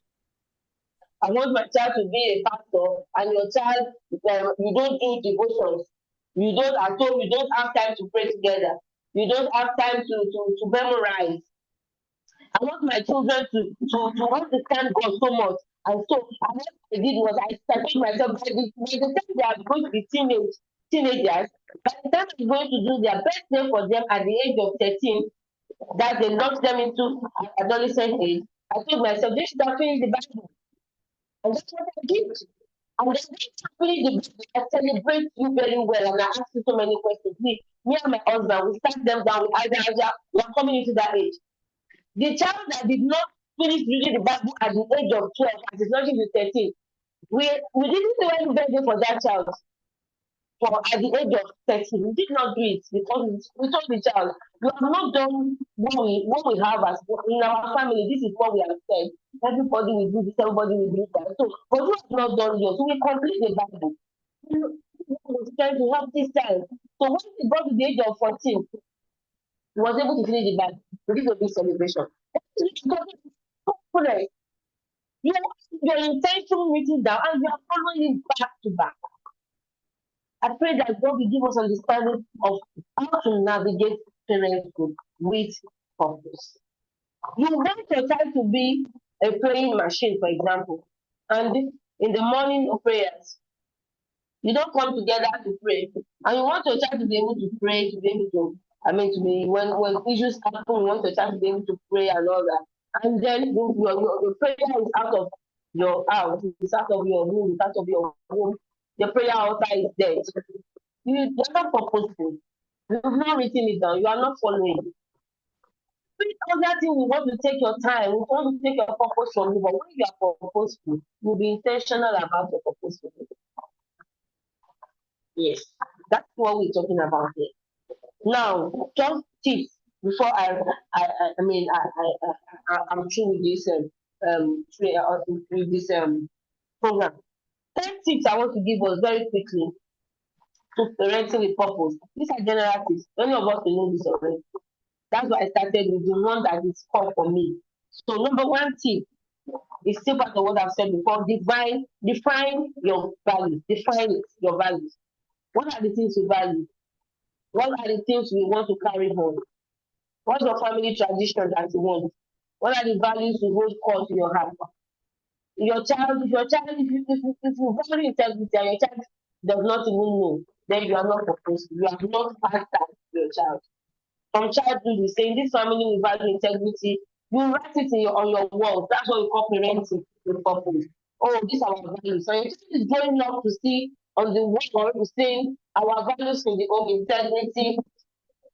Speaker 3: I want my child to be a pastor, and your child, you don't do devotions. You don't, at home, you don't have time to pray together. You don't have time to memorize. I want my children to understand God so much. And so what I did was I started myself by the time they are going to be teenagers, by the time I'm going to do their best day for them at the age of 13, that they launch them into adolescent age, I told myself they should have finished the Bible. And that's what I did. And then finish the Bible, I celebrate you very well and I ask you so many questions. Me and my husband, we start them down with either we are coming into that age. The child that did not finish reading the Bible at the age of 12, as is launching to 13, we didn't do any birthday for that child for at the age of 13. We did not do it because we told the child, you have not done what we have as in our family. This is what we have said. Everybody will do this, everybody will do that. So, but we have not done yours. So we complete the Bible. We was trying to help this child. So when he got to the age of 14, he was able to finish the Bible. So this was a big celebration. Your intention written down and you are following it back to back. I pray that God will give us understanding of how to navigate parenthood with purpose. You want your child to be a praying machine, for example, and in the morning of prayers, you don't come together to pray, and you want your child to be able to pray, to be able to, to be when issues happen, you want your child to be able to pray and all that, and then your prayer is out of your house, it's out of your room, it's out of your home. The prayer altar is dead. You're not purposeful. You've not written it down. You are not following. Other thing, we want to take your time. We want to take your purpose from you. But when you are purposeful, you'll be intentional about your purpose. Yes, that's what we're talking about here. Now, just tips before I'm through with this program. 10 tips I want to give us very quickly to parenting with purpose. These are general tips. Many of us know this already. That's why I started with the one that is core for me. So number 1 tip is still part of what I've said before. Define your values. Define your values. What are the things you value? What are the things you want to carry on? What's your family tradition that you want? What are the values you hold core to your heart? If you value integrity and your child does not even know, then you are not supposed to. You have not passed that to your child. From childhood, we say in this family we value integrity. You write it on your walls. That's what we call parenting with purpose. Oh, these are our values. So your child is growing up to see on the wall, we saying our values in the home: integrity,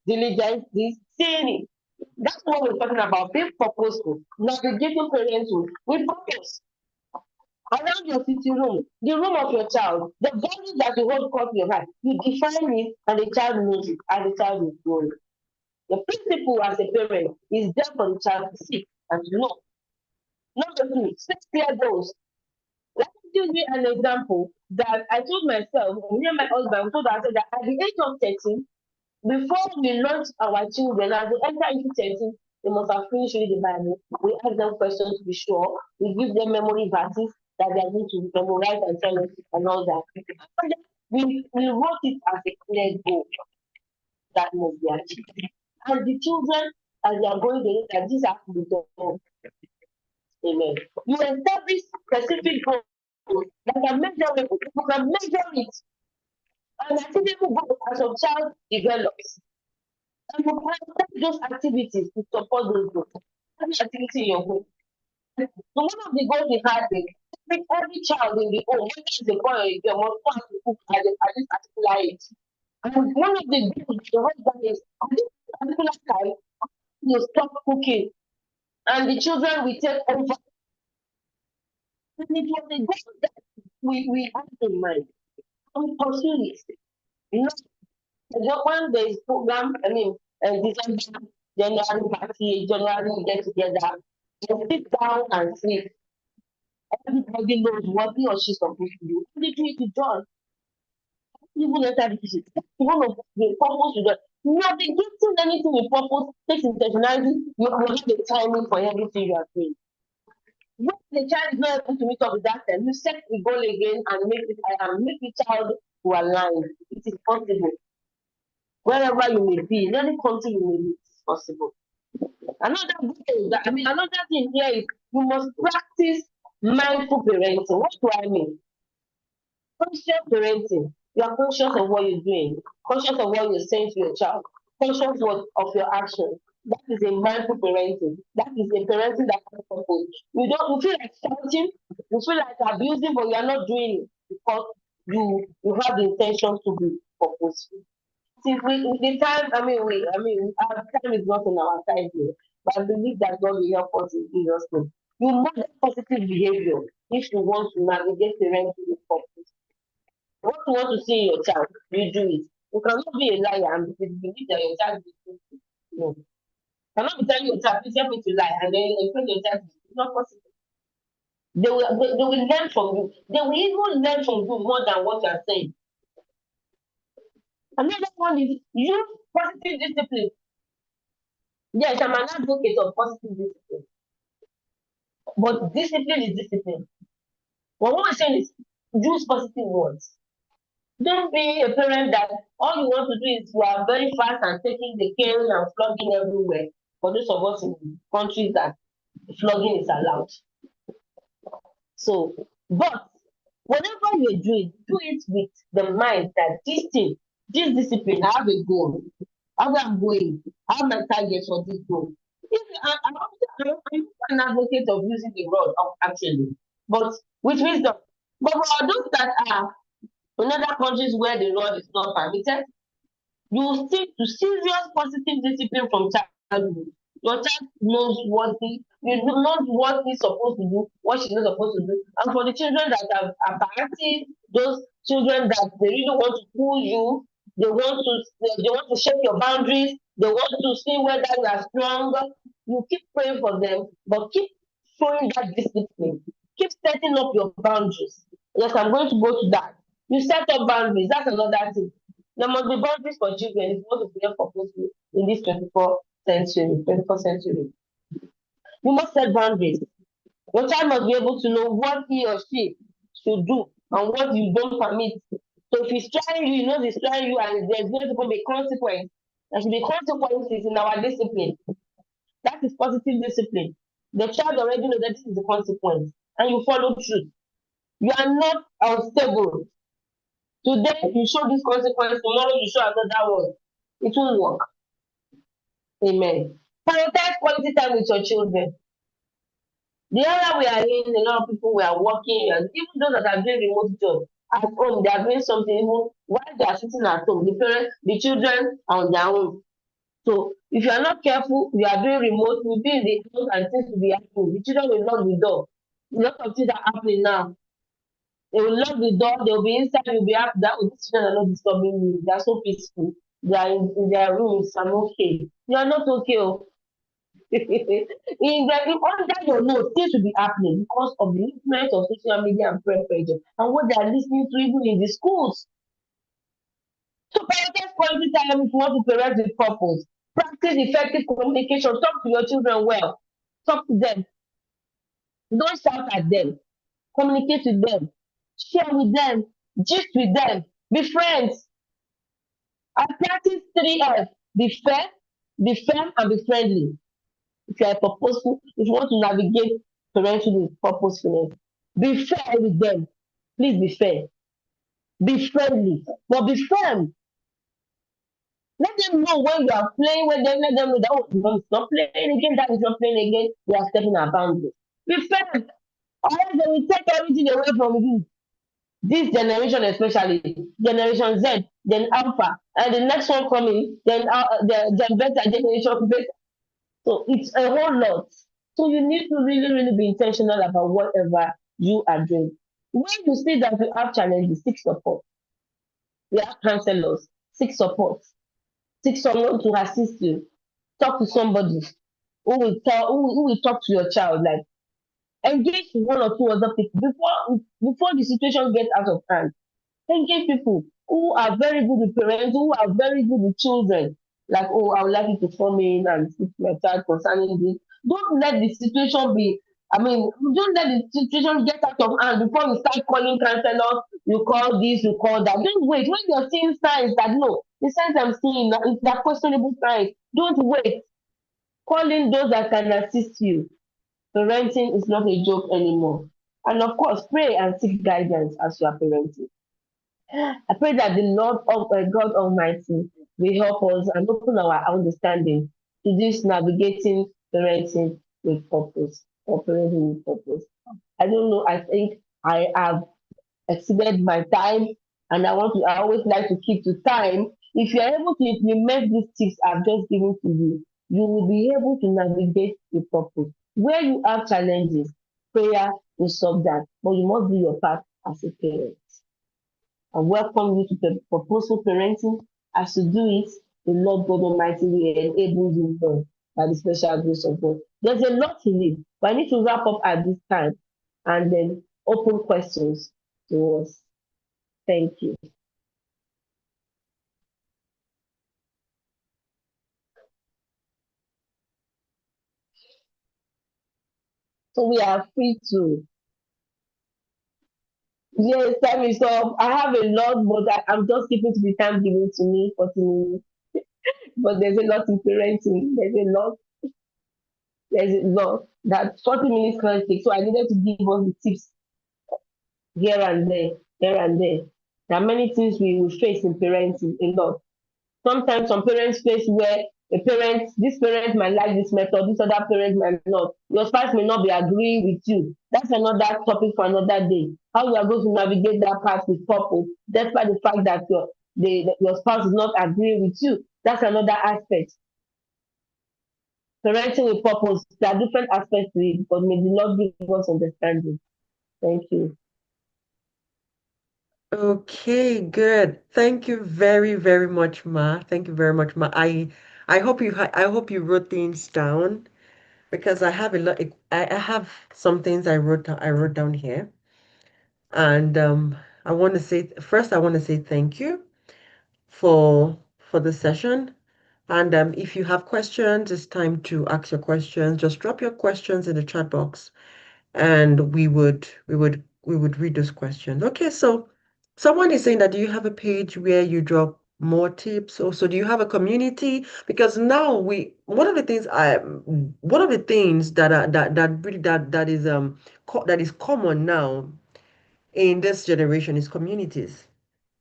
Speaker 3: diligence, this, saying it. That's what we're talking about. Being purposeful, navigating parenthood with purpose. Around your sitting room, the room of your child, the values that you hold close to your heart, you define it, and the child knows it, and the child is growing. The principle as a parent is there for the child to see and to know. Number 2, set clear goals. Let me give you an example that I told myself, me and my husband told ourselves that at the age of 13, before we launch our children, as they enter into 13, they must have finished reading the Bible. We ask them questions to be sure. We give them memory verses that they are going to memorize and tell us and all that. We wrote it as a clear goal that must be achieved. And the children, as they are going to look at this, have to be done. Amen. You establish specific goals that are measurable. You can measure it. And achievable goals as your child develops. And you plan those activities to support those goals. Every activity in your home. So one of the goals we had is make every child in the home, whether it's a boy or a girl, must want to cook at this particular age. And one of the goals the husband is at this particular time, will stop cooking, and the children will take over. And it was a goal that we had in mind. And we pursue it. You know, when there is program, December, January party, January we get together, we sit down and see. Everybody knows what he or she's supposed to do. And they do it with joy. Even enter the kitchen. That's one of the purpose you got. Navigating anything with purpose takes intentionality. You have the timing for everything you are doing. When the child is not able to meet up with that time, you set the goal again and make the child to align. It is possible. Wherever you may be, in any country you may be, it is possible. Another thing here is you must practice mindful parenting. What do I mean? Conscious parenting. You are conscious of what you're doing, conscious of what you're saying to your child, conscious of your actions. That is a mindful parenting. That is a parenting that has purpose. You feel like shouting, you feel like abusing, but you are not doing it because you have the intention to be purposeful. See, the time, our time is not on our side here, but I believe that God will help us in Jesus' name. You model positive behavior if you want to navigate parenting with purpose. What you want to see in your child, you do it. You cannot be a liar and believe that your child is good. No. You cannot be telling your child, please help me to lie, and then you expect your child to be. It's not possible. They will learn from you. They will even learn from you more than what you are saying. Another one is use positive discipline. Yes, I'm an advocate of positive discipline. But discipline is discipline. But what we're saying is use positive words. Don't be a parent that all you want to do is you are very fast and taking the cane and flogging everywhere. For those of us in countries that flogging is allowed. So, but whatever you're doing, do it with the mind that this thing, this discipline, I have a goal. How I'm going, I have my targets for this goal. I'm an advocate of using the rod actually, but with wisdom. But for those that are in other countries where the rod is not permitted, you stick to serious positive discipline from childhood. Your child knows what he's supposed to do, what she's not supposed to do. And for the children that are party, those children that they really want to pull you, they want to shape your boundaries, they want to see whether you are strong. You keep praying for them, but keep showing that discipline. Keep setting up your boundaries. Yes, I'm going to go to that. You set up boundaries, that's another thing. There must be boundaries for children if you want to be purposeful in this 21st century. You must set boundaries. Your child must be able to know what he or she should do and what you don't permit. So if he's trying you, he knows he's trying you, and there's going to be a consequence. There should be consequences in our discipline. That is positive discipline. The child already knows that this is the consequence, and you follow through. You are not unstable. Today you show this consequence, tomorrow you show another one. It won't work. Amen. Prioritize quality time with your children. The area we are in, a lot of people we are working, and even those that are doing remote job at home, they are doing something even while they are sitting at home. The parents, the children are on their own. So if you are not careful, you are doing remote, you'll be in the house and things will be happening. The children will lock the door. A lot of things are happening now. They will lock the door, they'll be inside, you'll be happy that these children are not disturbing you. They are so peaceful. They are in their rooms, I'm okay. You are not okay. Under your nose, things will be happening because of the influence of social media and peer pressure and what they are listening to even in the schools. So prioritize quality time if you want to parent with purpose. Practice effective communication. Talk to your children well. Talk to them. Don't shout at them. Communicate with them. Share with them. Gist with them. Be friends. And practice 3 F. Be fair, be firm, and be friendly. If you are purposeful, if you want to navigate parenting with purposefulness, be fair with them. Please be fair. Be friendly, but be firm. Let them know when you are playing with them. Let them know that, oh, no, it's not playing again. That is not playing again. We are stepping our boundaries. Be firm. Or else they will take everything away from you. This generation, especially Generation Z, then Alpha, and the next one coming, then the better generation, better. So it's a whole lot. So you need to really, really be intentional about whatever you are doing. When you see that you have challenges, seek support. We have counselors, seek support, seek someone to assist you. Talk to somebody who will talk to your child. Like engage one or two other people before the situation gets out of hand. Engage people who are very good with parents, who are very good with children. Like, oh, I would like you to come in and speak to my child concerning this. Don't let the situation be, don't let the situation get out of hand before you start calling counselors. You call this, you call that. Don't wait. When you're seeing signs that no, the signs I'm seeing, they're questionable signs. Don't wait. Call in those that can assist you. Parenting is not a joke anymore. And of course, pray and seek guidance as you are parenting. I pray that the Lord of God Almighty will help us and open our understanding to this navigating parenting with purpose or parenting with purpose. I don't know. I think I have exceeded my time, and I always like to keep to time. If you are able to implement these tips I've just given to you will be able to navigate with purpose. Where you have challenges, prayer will solve that, but you must do your part as a parent. I welcome you to the purposeful parenting. As you do it, the Lord God Almighty will enable you more by the special grace of God. There's a lot in it, but I need to wrap up at this time and then open questions to us. Thank you. So we are free to. Yes, time is up. I have a lot, but I'm just keeping to the time given to me, 40 minutes. But there's a lot in parenting. There's a lot that 40 minutes can't take. So I needed to give us the tips here and there, here and there. There are many things we will face in parenting, a lot. Sometimes some parents face where this parent might like this method, this other parent might not. Your spouse may not be agreeing with you. That's another topic for another day. How you are going to navigate that path with purpose, despite the fact that your spouse is not agreeing with you. That's another aspect. Parenting with purpose, there are different aspects to it, but may the Lord give us understanding. Thank you.
Speaker 1: Okay, good. Thank you very, very much, Ma. Thank you very much, Ma. I hope you wrote things down because I have a lot. I have some things I wrote down here, and I want to say first I want to say thank you for the session. And if you have questions, it's time to ask your questions. Just drop your questions in the chat box, and we would read those questions. Okay, so someone is saying that do you have a page where you drop more tips? Also, do you have a community? Because now one of the things that are that really that is common now in this generation is communities.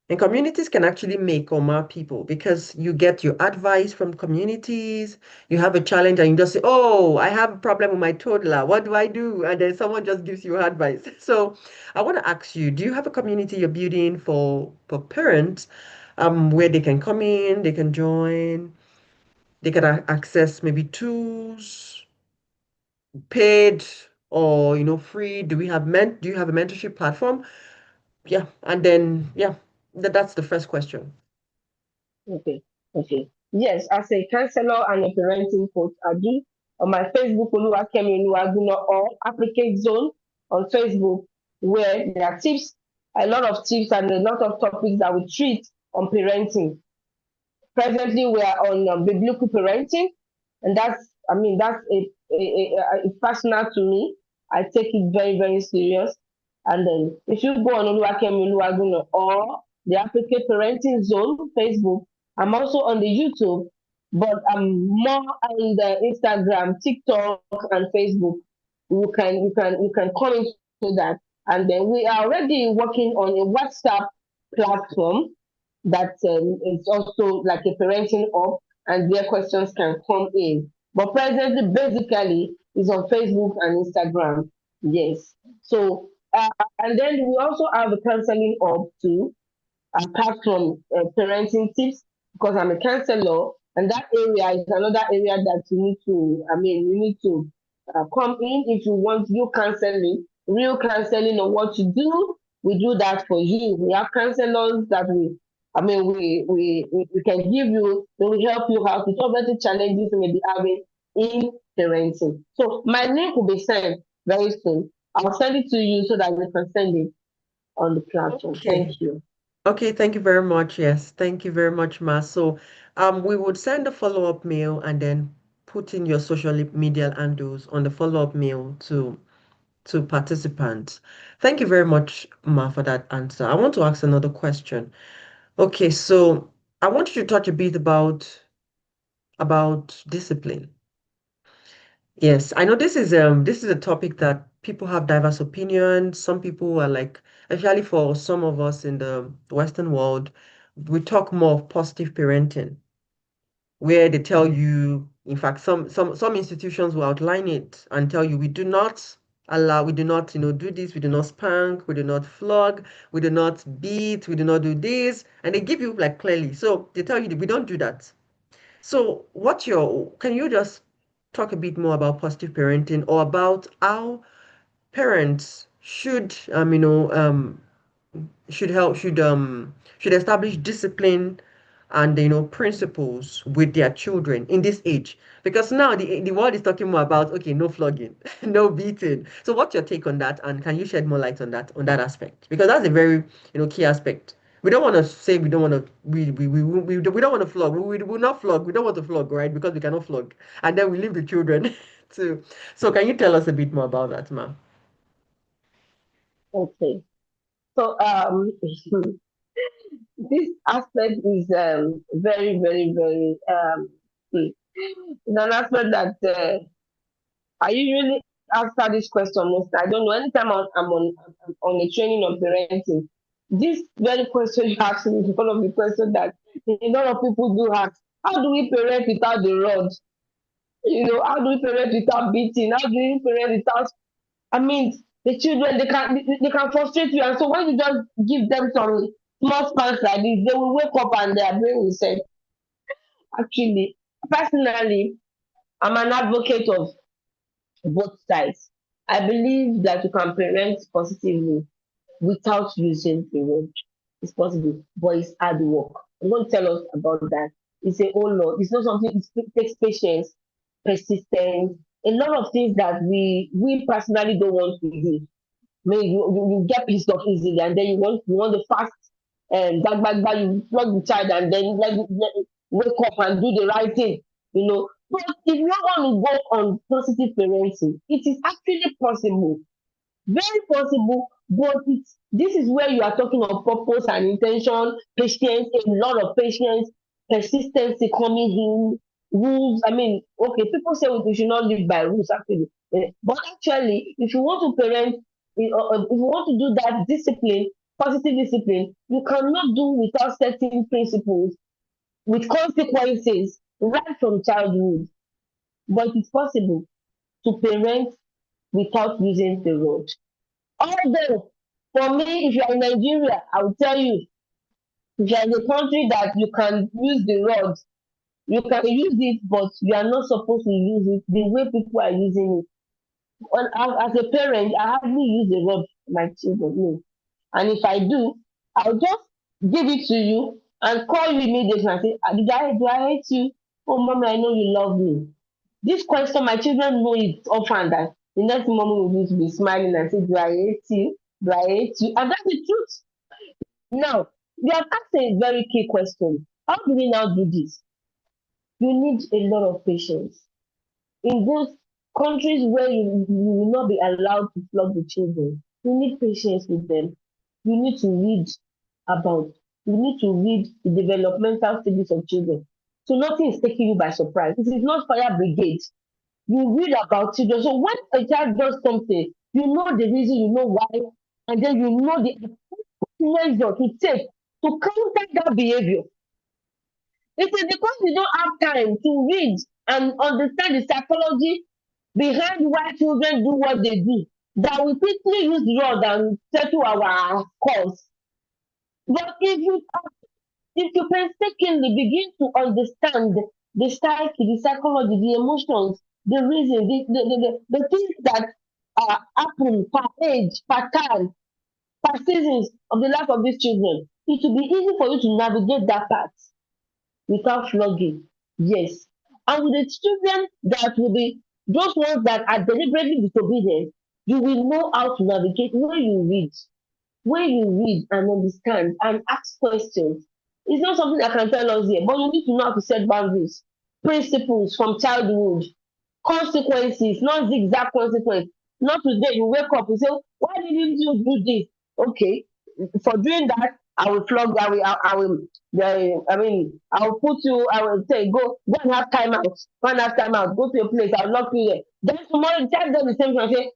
Speaker 1: And communities can actually make or mar people because you get your advice from communities. You have a challenge and you just say, "Oh, I have a problem with my toddler. What do I do?" And then someone just gives you advice. So I want to ask you, do you have a community you're building for parents, where they can come in, they can join, they can access maybe tools, paid or free? Do you have a mentorship platform? Yeah, and then yeah, that's the first question.
Speaker 3: Okay. Okay. Yes, as a counselor and a parenting coach, I do on my Facebook, Oluwakemi Oluwaguno, or Applicate Zone on Facebook, where there are tips, a lot of tips, and a lot of topics that we treat on parenting. Presently, we are on biblical parenting, and that's it's personal to me. I take it very, very serious. And then if you go on Oluwakemi Oluwaguno or the African Parenting Zone Facebook, I'm also on the YouTube, but I'm more on the Instagram, TikTok, and Facebook. You can come into that, and then we are already working on a WhatsApp platform that is also like a parenting hub, and their questions can come in. But presently, basically, is on Facebook and Instagram. Yes. So, and then we also have a counseling hub too, apart from parenting tips, because I'm a counselor. And that area is another area that you need to, you need to come in if you want you counseling, real counseling on what to do. We do that for you. We have counselors that we can give you, they will help you out with all the challenges you may be having in parenting. So my link will be sent very soon. I'll send it to you so that you can send it on the platform.
Speaker 1: Okay.
Speaker 3: Thank you.
Speaker 1: Okay, thank you very much. Yes, thank you very much, Ma. So, we would send a follow-up mail and then put in your social media handles on the follow-up mail to participants. Thank you very much, Ma, for that answer. I want to ask another question. Okay, so I want you to touch a bit about discipline. Yes, I know this is a topic that people have diverse opinions. Some people are like, especially for some of us in the Western world, we talk more of positive parenting, where they tell you, in fact, some institutions will outline it and tell you we do not allow, we do not, do this, we do not spank, we do not flog, we do not beat, we do not do this, and they give you like clearly. So they tell you that we don't do that. So, can you just talk a bit more about positive parenting or about how parents should establish discipline and principles with their children in this age? Because now the world is talking more about, okay, no flogging, no beating. So what's your take on that, and can you shed more light on that aspect? Because that's a very key aspect. We don't want to say we don't want to we don't want to flog. We will not flog. We don't want to flog, right? Because we cannot flog, and then we leave the children to. So can you tell us a bit more about that, ma'am?
Speaker 3: Okay. So this aspect is very, very, very it's an aspect that I usually answer this question most. I don't know. Anytime I'm on a training on parenting, this very question you ask me is one of the questions that a lot of people do ask. How do we parent without the rod? How do we parent without beating? How do we parent without? I mean, the children they can frustrate you, and so when you just give them some small spanks like this, they will wake up and their brain will say, actually, personally, I'm an advocate of both sides. I believe that you can parent positively without using the word. It's possible, but it's hard work. I'm going to tell us about that. It's a whole lot. It's not something. It takes patience, persistence, a lot of things that we personally don't want to do. Maybe you get pissed off easily, and then you want the fast back, you flog the child, and then let wake up and do the right thing. But if you want to go on positive parenting, it is actually possible, very possible, but this is where you are talking of purpose and intention, patience, a lot of patience, persistency coming in, rules. I mean, okay, people say we should not live by rules actually. But actually, if you want to parent, if you want to do that discipline, positive discipline, you cannot do without setting principles with consequences right from childhood. But it's possible to parent without using the road. Although, for me, if you're in Nigeria, I will tell you, if you're in a country that you can use the road, you can use it, but you are not supposed to use it the way people are using it. As a parent, I hardly use the road for my children. No. And if I do, I'll just give it to you and call you immediately and say, do I hate you? Oh, mommy, I know you love me. This question, my children know it often that the next moment will be smiling and say, do I hate you? Do I hate you? And that's the truth. Now, you have asked a very key question. How do we now do this? You need a lot of patience. In those countries where you will not be allowed to flog the children, you need patience with them. You need to read about, you need to read the developmental stages of children. So nothing is taking you by surprise. This is not fire brigade. You read about children. So when a child does something, you know the reason, you know why, and then you know the measure to take to counter that behavior. It is because we don't have time to read and understand the psychology behind why children do what they do that we quickly use the rod and settle our cause. But if you painstakingly begin to understand the psyche, the psychology, the emotions, the reason, the things that happen per age, per time, per seasons of the life of these children. It will be easy for you to navigate that path without flogging. Yes. And with the children that will be those ones that are deliberately disobedient, you will know how to navigate when you read and understand and ask questions. It's not something I can tell us here, but you need to know how to set boundaries, principles from childhood, consequences, not zigzag consequence. Not today you wake up and say, why didn't you do this? Okay, for doing that, I will flog, I will, I mean, I will put you, I will say, go and have time out, go and have time out, go to your place, I'll lock you there. Then tomorrow, the child does the same thing and say,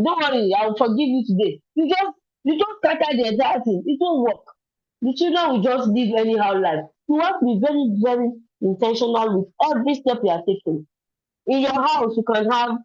Speaker 3: don't worry, I will forgive you today. You just scatter the entire thing. It won't work. The children will just live anyhow life. You have to be very, very intentional with every step you are taking. In your house, you can have,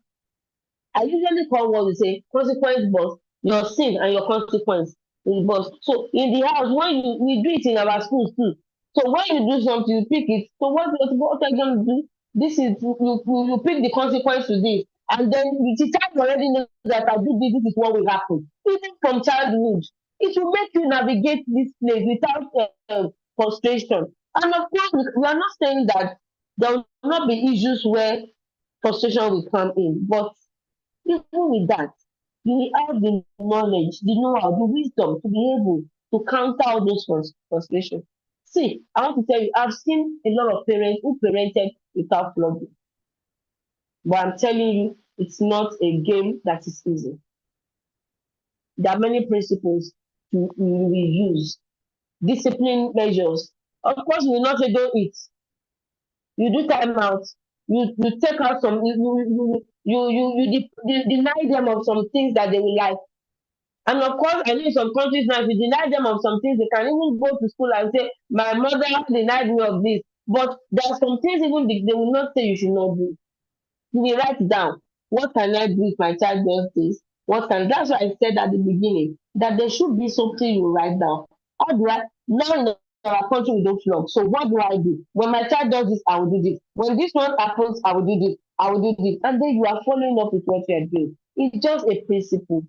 Speaker 3: I usually call what you say consequence box, your sin and your consequence in box. So in the house, when we do it in our schools too. So when you do something, you pick it. So what are you gonna do? This is you pick the consequence to this. And then the child already knows that I do this, this is what will happen. Even from childhood, it will make you navigate this place without frustration. And of course, we are not saying that there will not be issues where frustration will come in, but even with that, you will have the knowledge, the know-how, the wisdom to be able to counter all those frustrations. See, I want to tell you, I've seen a lot of parents who parented without flogging, but I'm telling you, it's not a game that is easy. There are many principles you will use, discipline measures. Of course, you will not say don't eat. You do time out. You take out some. Deny them of some things that they will like. And of course, I know in some countries now, if you deny them of some things, they can even go to school and say, my mother denied me of this. But there are some things even they will not say you should not do. You will write down, what can I do if my child does this? What can That's why I said at the beginning that there should be something you write down. How do I now in our country we don't flog. So what do I do? When my child does this, I will do this. When this one happens, I will do this. I will do this. And then you are following up with what you are doing. It's just a principle.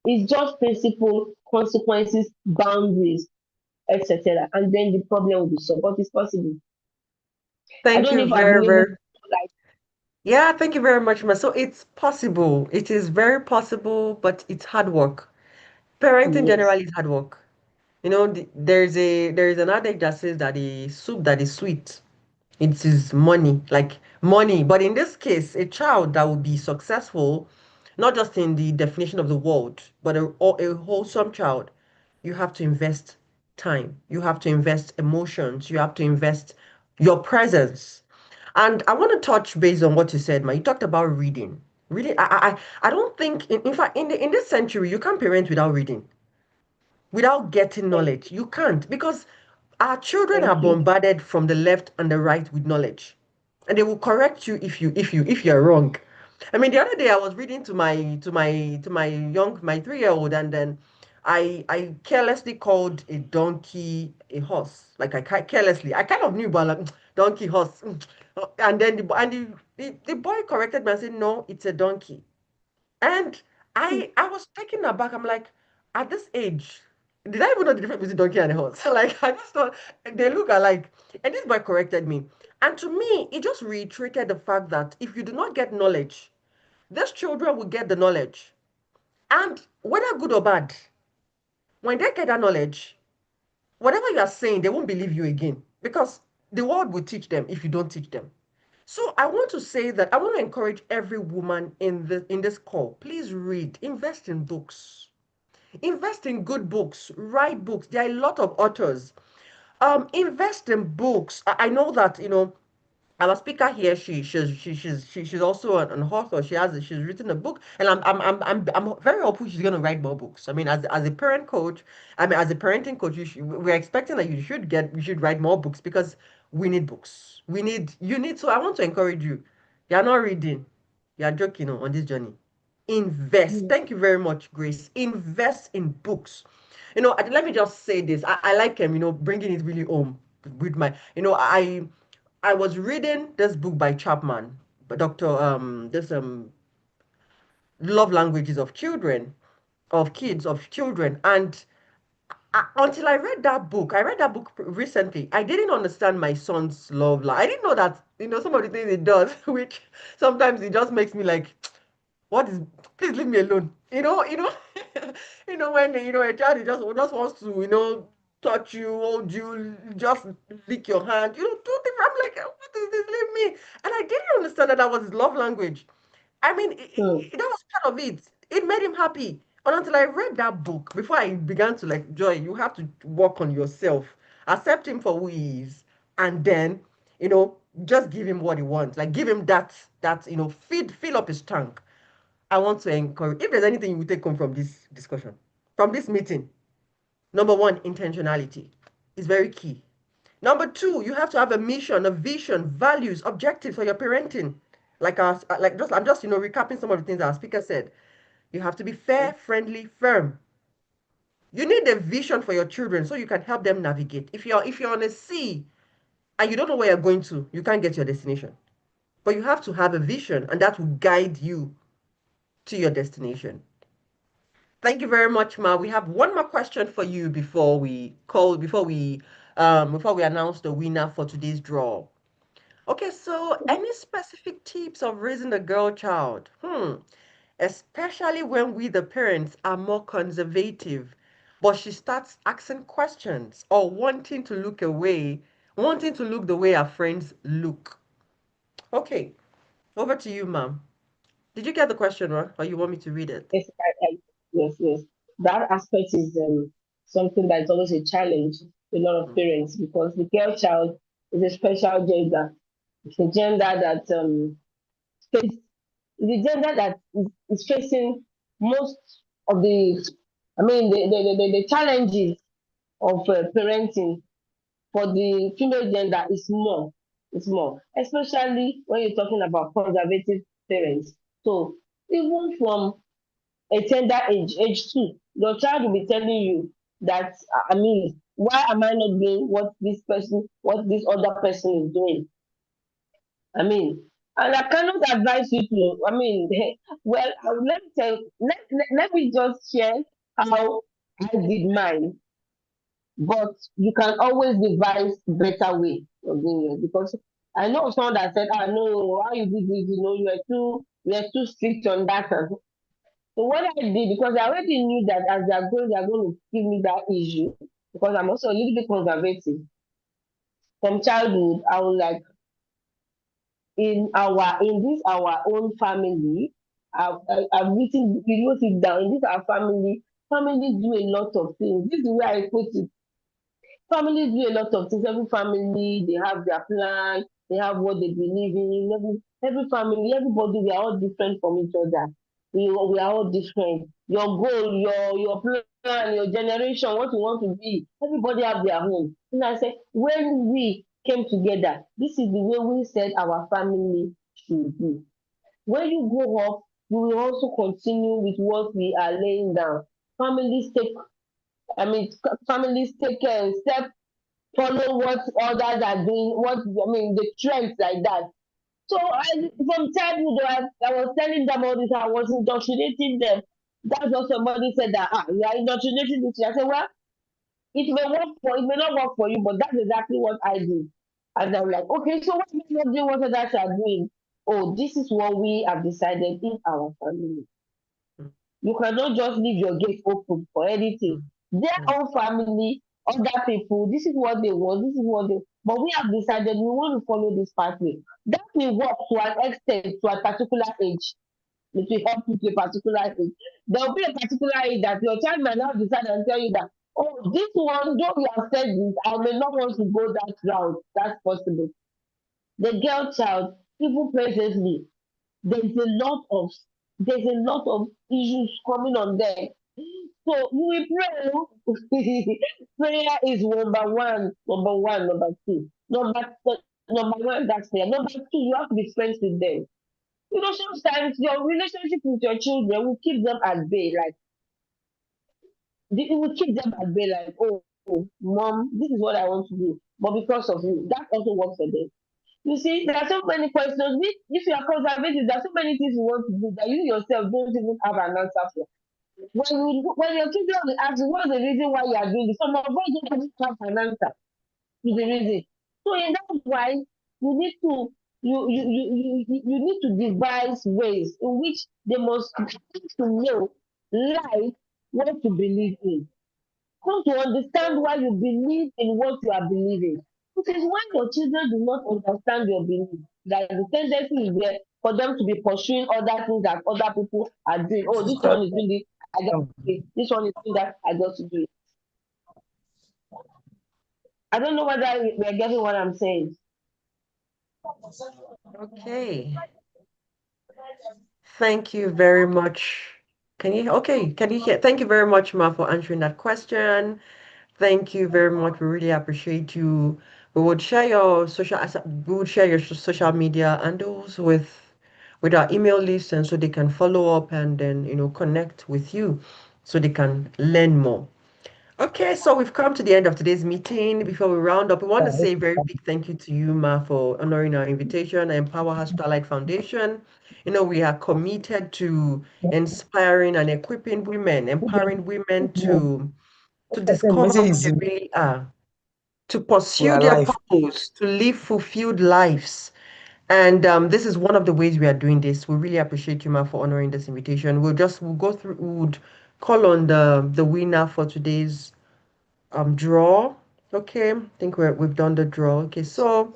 Speaker 3: It's just principle, consequences, boundaries, etc. And then the problem will be solved. But it's possible. I
Speaker 1: Thank
Speaker 3: don't know
Speaker 1: you
Speaker 3: if I've been
Speaker 1: very,
Speaker 3: able
Speaker 1: very
Speaker 3: to like.
Speaker 1: Yeah, thank you very much, ma. So it's possible. It is very possible, but it's hard work. Parenting
Speaker 3: Yes.
Speaker 1: generally is hard work. There's an adage that says that the soup that is sweet, it is money, like money. But in this case, a child that will be successful, not just in the definition of the word, but a wholesome child, you have to invest time. You have to invest emotions. You have to invest your presence. And I want to touch based on what you said, man. You talked about reading. Really, I don't think, in fact, in this century, you can't parent without reading, without getting
Speaker 3: Thank,
Speaker 1: knowledge. You can't because our children
Speaker 3: thank
Speaker 1: are
Speaker 3: you.
Speaker 1: bombarded from the left and the right with knowledge, and they will correct you if you're wrong. I mean, the other day I was reading to my 3-year-old, and then I carelessly called a donkey a horse. Like carelessly, I kind of knew, but like donkey horse, and then the boy corrected me and said, no, it's a donkey. And I was taken aback. I'm like, at this age, did I even know the difference between donkey and a horse? Like I just thought they look alike. And this boy corrected me. And to me, it just reiterated the fact that if you do not get knowledge, these children will get the knowledge. And whether good or bad, when they get that knowledge, whatever you are saying, they won't believe you again. Because the world will teach them if you don't teach them. So I want to say that I want to encourage every woman in this call. Please read, invest in books. Invest in good books, write books. There are a lot of authors. Invest in books. I know that, our speaker here, she's also an author. She's written a book, and I'm very hopeful she's gonna write more books. I mean, as a parent coach, I mean, as a parenting coach, we're expecting that you should write more books because we need books. You need. So I want to encourage you. You're not reading. You're joking on this journey. Invest.
Speaker 3: Mm.
Speaker 1: Thank you very much, Grace. Invest in books. Let me just say this. I like him, bringing it really home with my, I was reading this book by Chapman, but Dr. This Love Languages of Children, of Kids, of Children, and until I read that book recently. I didn't understand my son's love life. I didn't know that, some of the things he does, which sometimes it just makes me like, what is, please leave me alone. When a child just wants to, touch you, hold you, just lick your hand, do things. I'm like, what is this? Leave me. And I didn't understand that that was his love language. I mean,
Speaker 3: Hmm.
Speaker 1: that was part of it. It made him happy. And until I read that book, before I began to like, Joy, you have to work on yourself, accept him for who he is, and then, just give him what he wants. Like, give him that, fill up his tank. I want to encourage, if there's anything you will take home from this discussion, from this meeting, number one, intentionality is very key. Number two, you have to have a mission, a vision, values, objectives for your parenting. I'm just recapping some of the things our speaker said. You have to be fair, friendly, firm. You need a vision for your children so you can help them navigate. If you're on a sea and you don't know where you're going to, you can't get to your destination. But you have to have a vision, and that will guide you to your destination. Thank you very much, Ma. We have one more question for you before we announce the winner for today's draw. Okay, so any specific tips of raising a girl child? Especially when we, the parents, are more conservative, but she starts asking questions or wanting to look the way her friends look. Okay, over to you, ma'am. Did you get the question, or you want me to read it?
Speaker 3: Yes, yes, yes. That aspect is something that is always a challenge to a lot of
Speaker 1: Mm,
Speaker 3: parents because the girl child is a special gender. It's a gender that face, the gender that is facing most of the, I mean, the challenges of parenting for the female gender is more. It's more, especially when you're talking about conservative parents. So even from a tender age, age two, your child will be telling you that, I mean, why am I not doing what this other person is doing? I mean, and I cannot advise you to, I mean, well, let me tell you, let me just share how I did mine, but you can always devise better way of doing it because I know someone that said, I know how you did this, you are too strict on that. So what I did, because I already knew that as they are going to give me that issue, because I'm also a little bit conservative from childhood. I was like, in this our own family, I've written, we wrote it down. In this our family, families do a lot of things. This is where I put it. Families do a lot of things. Every family, they have their plan, they have what they believe in. Every family, everybody, we are all different from each other. We are all different. Your goal, your plan, your generation, what you want to be, everybody have their own. And I said, when we came together, this is the way we said our family should be. When you grow up, you will also continue with what we are laying down. Families take, I mean, families take step, follow what others are doing, the trends like that. So from childhood, I was telling them all this, I was indoctrinating them. That's what somebody said that, you are indoctrinating this. I said, well, it may not work for you, but that's exactly what I do. And I'm like, okay, so what am I not doing what others are doing? Oh, this is what we have decided in our family.
Speaker 1: mm,
Speaker 3: You cannot just leave your gate open for anything.
Speaker 1: mm,
Speaker 3: Their
Speaker 1: mm,
Speaker 3: own family, other people, this is what they want, this is what they, but we have decided we want to follow this pathway. That will work to an extent, to a particular age. It will help you to a particular age. There will be a particular age that your child might now decide and tell you that, oh, this one, though you have said this, I may not want to go that route. That's possible. The girl child, even presently, there's a lot of there's a lot of issues coming on there. So we pray. Oh. Prayer is number two. Number one, that's prayer. Number two, you have to be friends with them. Sometimes your relationship with your children will keep them at bay. Like it will keep them at bay. Like, oh, mom, this is what I want to do, but because of you, that also works for them. You see, there are so many questions. If you are conservative, there are so many things you want to do that you yourself don't even have an answer for. When your children will ask you what's the reason why you are doing this, some of us don't even have an answer to the reason. So in that why you need to you need to devise ways in which they must get to know life what to believe in. So to understand why you believe in what you are believing. It is when your children do not understand your belief that the tendency is there for them to be pursuing other things that other people are doing. Oh, this one is doing this, I just do it. This one is doing that, I just do it. I don't know whether we're getting what I'm saying.
Speaker 1: Okay. Thank you very much. Can you hear? Thank you very much, Ma, for answering that question. Thank you very much. We really appreciate you. We would share your social media handles with our email list, and so they can follow up and then connect with you so they can learn more. Okay, so we've come to the end of today's meeting. Before we round up, we want to say a very big thank you to you, Ma, for honoring our invitation and Empower Her Starlight Foundation. We are committed to inspiring and equipping women, empowering women to discover who they really are, to
Speaker 4: We
Speaker 1: pursue
Speaker 4: are
Speaker 1: their
Speaker 4: live.
Speaker 1: purpose, to live fulfilled lives. And this is one of the ways we are doing this. We really appreciate you, Ma, for honoring this invitation. We'll go through, we would call on the winner for today's draw. Okay, I think we've done the draw. Okay, so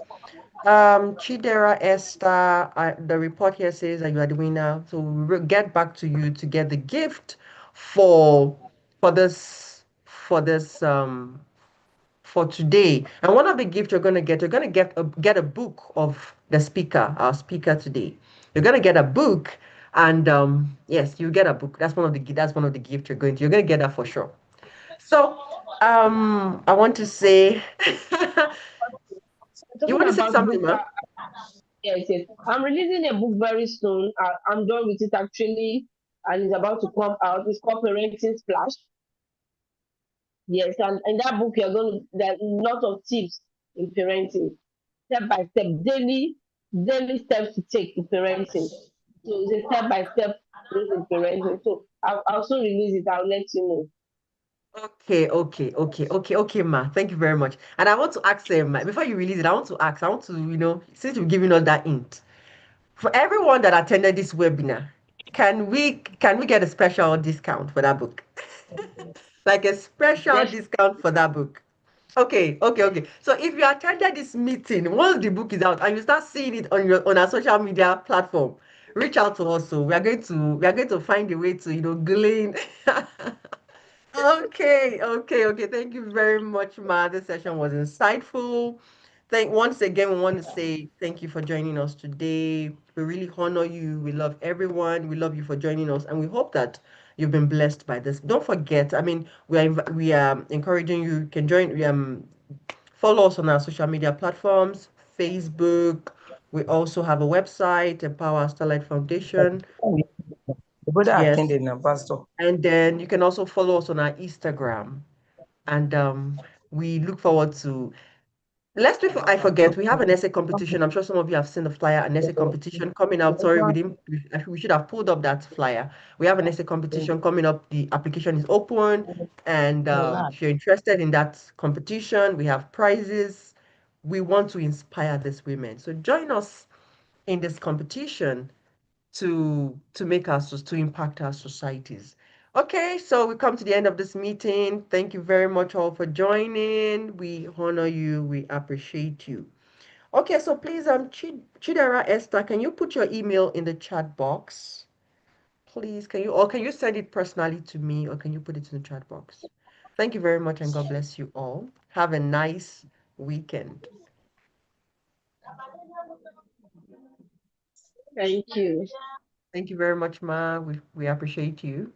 Speaker 1: Chidera Esther, the report here says that you are the winner. So we'll get back to you to get the gift for for this for today. And one of the gifts you're gonna get a book of the speaker, our speaker today. You're gonna get a book, and yes, you get a book. That's one of the gifts you're gonna get that for sure. So, I want to say, you
Speaker 3: Talking
Speaker 1: want to say
Speaker 3: about
Speaker 1: something,
Speaker 3: book,
Speaker 1: ma?
Speaker 3: yes, yes. I'm releasing a book very soon. I'm done with it actually, and it's about to come out. It's called Parenting Splash. Yes, and in that book you're going to there are a lot of tips in parenting, step by step, daily steps to take in parenting. So it's a step by step in parenting. So I'll also release it. I'll let you know.
Speaker 1: Okay, ma. Thank you very much. And I want to ask before you release it, I want to, since you've given us that hint, for everyone that attended this webinar, can we get a special discount for that book? Like a special
Speaker 3: Def-
Speaker 1: discount for that book. Okay. So if you attended this meeting, once the book is out and you start seeing it on our social media platform, reach out to us. So we are going to find a way to glean. Okay. Thank you very much, Ma. This session was insightful. Once again, we want to say thank you for joining us today. We really honor you. We love everyone. We love you for joining us, and we hope that you've been blessed by this. Don't forget, I mean, we are encouraging you. You can join. Follow us on our social media platforms, Facebook. We also have a website, Empower Starlight Foundation.
Speaker 4: The brother
Speaker 1: Yes,
Speaker 4: attended now, Pastor.
Speaker 1: and then you can also follow us on our Instagram. And we look forward to. Let's before I forget, we have an essay competition. I'm sure some of you have seen the flyer, an essay competition coming up. Sorry, we should have pulled up that flyer. We have an essay competition coming up. The application is open, and if you're interested in that competition, we have prizes. We want to inspire these women. So join us in this competition to make us to impact our societies. Okay, so we come to the end of this meeting. Thank you very much all for joining. We honor you. We appreciate you. Okay, so please, Chidera Esther, can you put your email in the chat box? Please, can you send it personally to me, or can you put it in the chat box? Thank you very much, and God bless you all. Have a nice weekend.
Speaker 3: Thank you.
Speaker 1: Thank you very much, Ma. We appreciate you.